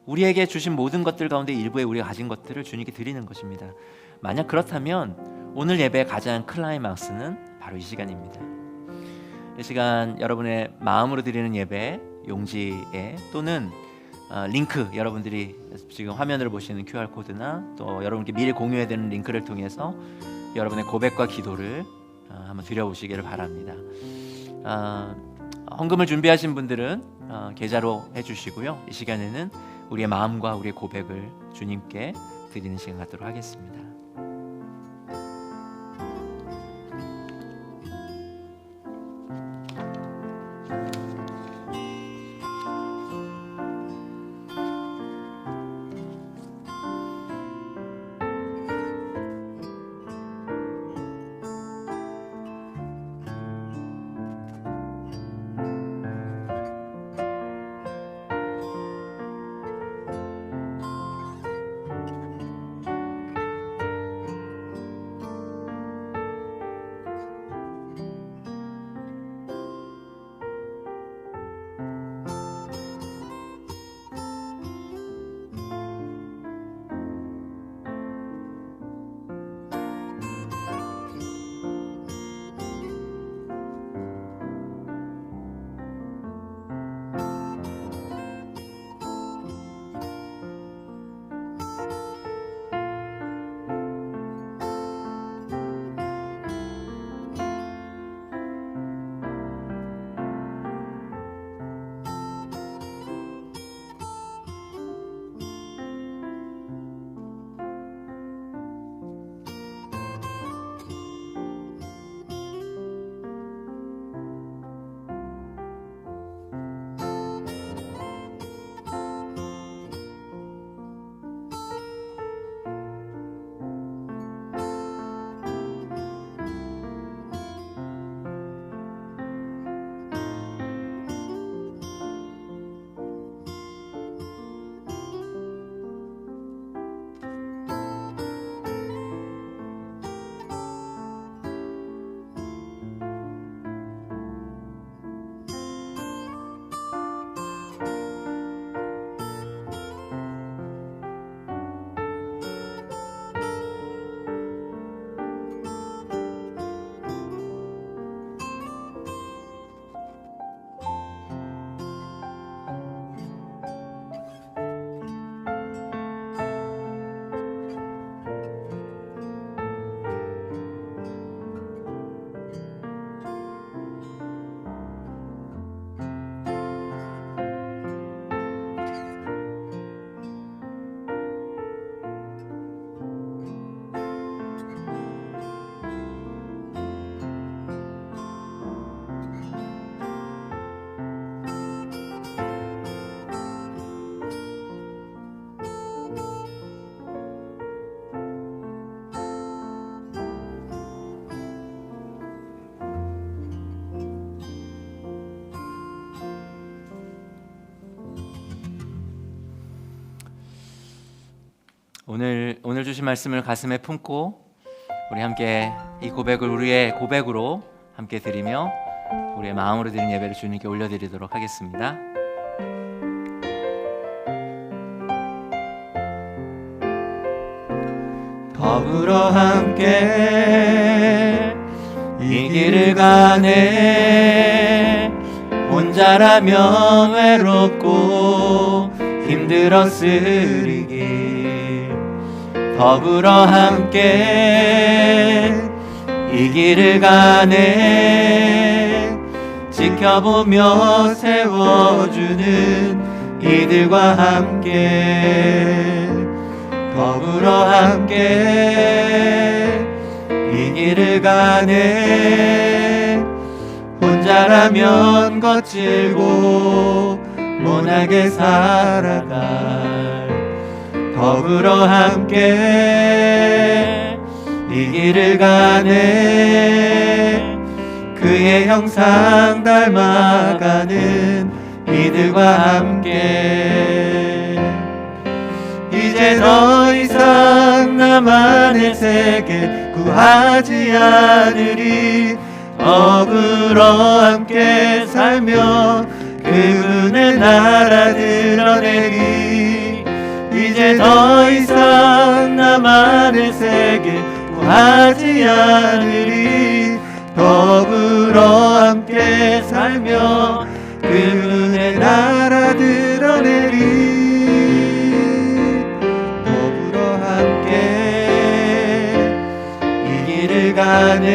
우리에게 주신 모든 것들 가운데 일부의 우리가 가진 것들을 주님께 드리는 것입니다. 만약 그렇다면 오늘 예배의 가장 클라이막스는 바로 이 시간입니다. 이 시간 여러분의 마음으로 드리는 예배 용지에 또는 링크, 여러분들이 지금 화면으로 보시는 QR코드나 또 여러분께 미리 공유해야 되는 링크를 통해서 여러분의 고백과 기도를 한번 드려보시기를 바랍니다. 헌금을 준비하신 분들은 계좌로 해주시고요, 이 시간에는 우리의 마음과 우리의 고백을 주님께 드리는 시간 갖도록 하겠습니다. 오늘 주신 말씀을 가슴에 품고 우리 함께 이 고백을 우리의 고백으로 함께 드리며 우리의 마음으로 드린 예배를 주님께 올려드리도록 하겠습니다. 더불어 함께 이 길을 가네. 혼자라면 외롭고 힘들었으리기. 더불어 함께 이 길을 가네. 지켜보며 세워주는 이들과 함께 더불어 함께 이 길을 가네. 혼자라면 거칠고 모나게 살아갈 더불어 함께 이 길을 가네. 그의 형상 닮아가는 이들과 함께 이제 더 이상 나만의 세계 구하지 않으리. 더불어 함께 살며 그분의 나라 드러내리. 이제 더 이상 나만의 세계 구하지 않으리. 더불어 함께 살며 그분의 나라 드러내리. 더불어 함께 이 길을 가네.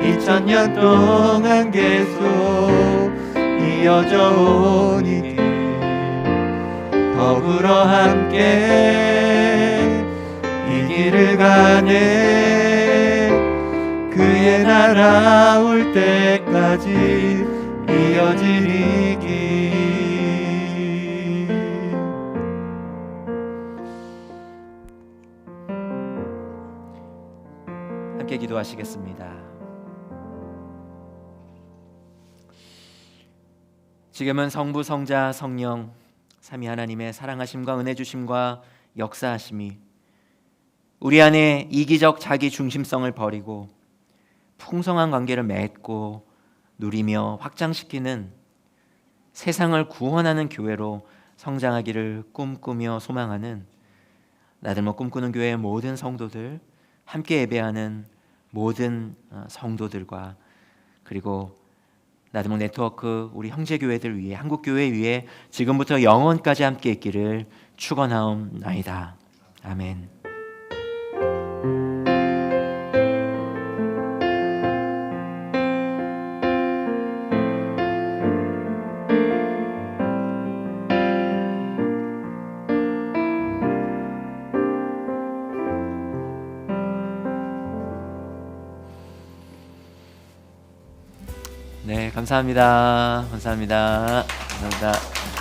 2000년 동안 계속 이어져 온 이 길 더불어 함께 이 길을 가네. 그의 나라 올 때까지 이어질 이 길. 함께 기도하시겠습니다. 지금은 성부, 성자, 성령 삼위 하나님의 사랑하심과 은혜 주심과 역사하심이 우리 안에 이기적 자기 중심성을 버리고 풍성한 관계를 맺고 누리며 확장시키는 세상을 구원하는 교회로 성장하기를 꿈꾸며 소망하는 나들모 꿈꾸는 교회의 모든 성도들, 함께 예배하는 모든 성도들과 그리고 나들모 네트워크 우리 형제교회들 위해 한국교회 위해 지금부터 영원까지 함께 있기를 축원하옵나이다. 아멘. 네, 감사합니다. 감사합니다. 감사합니다.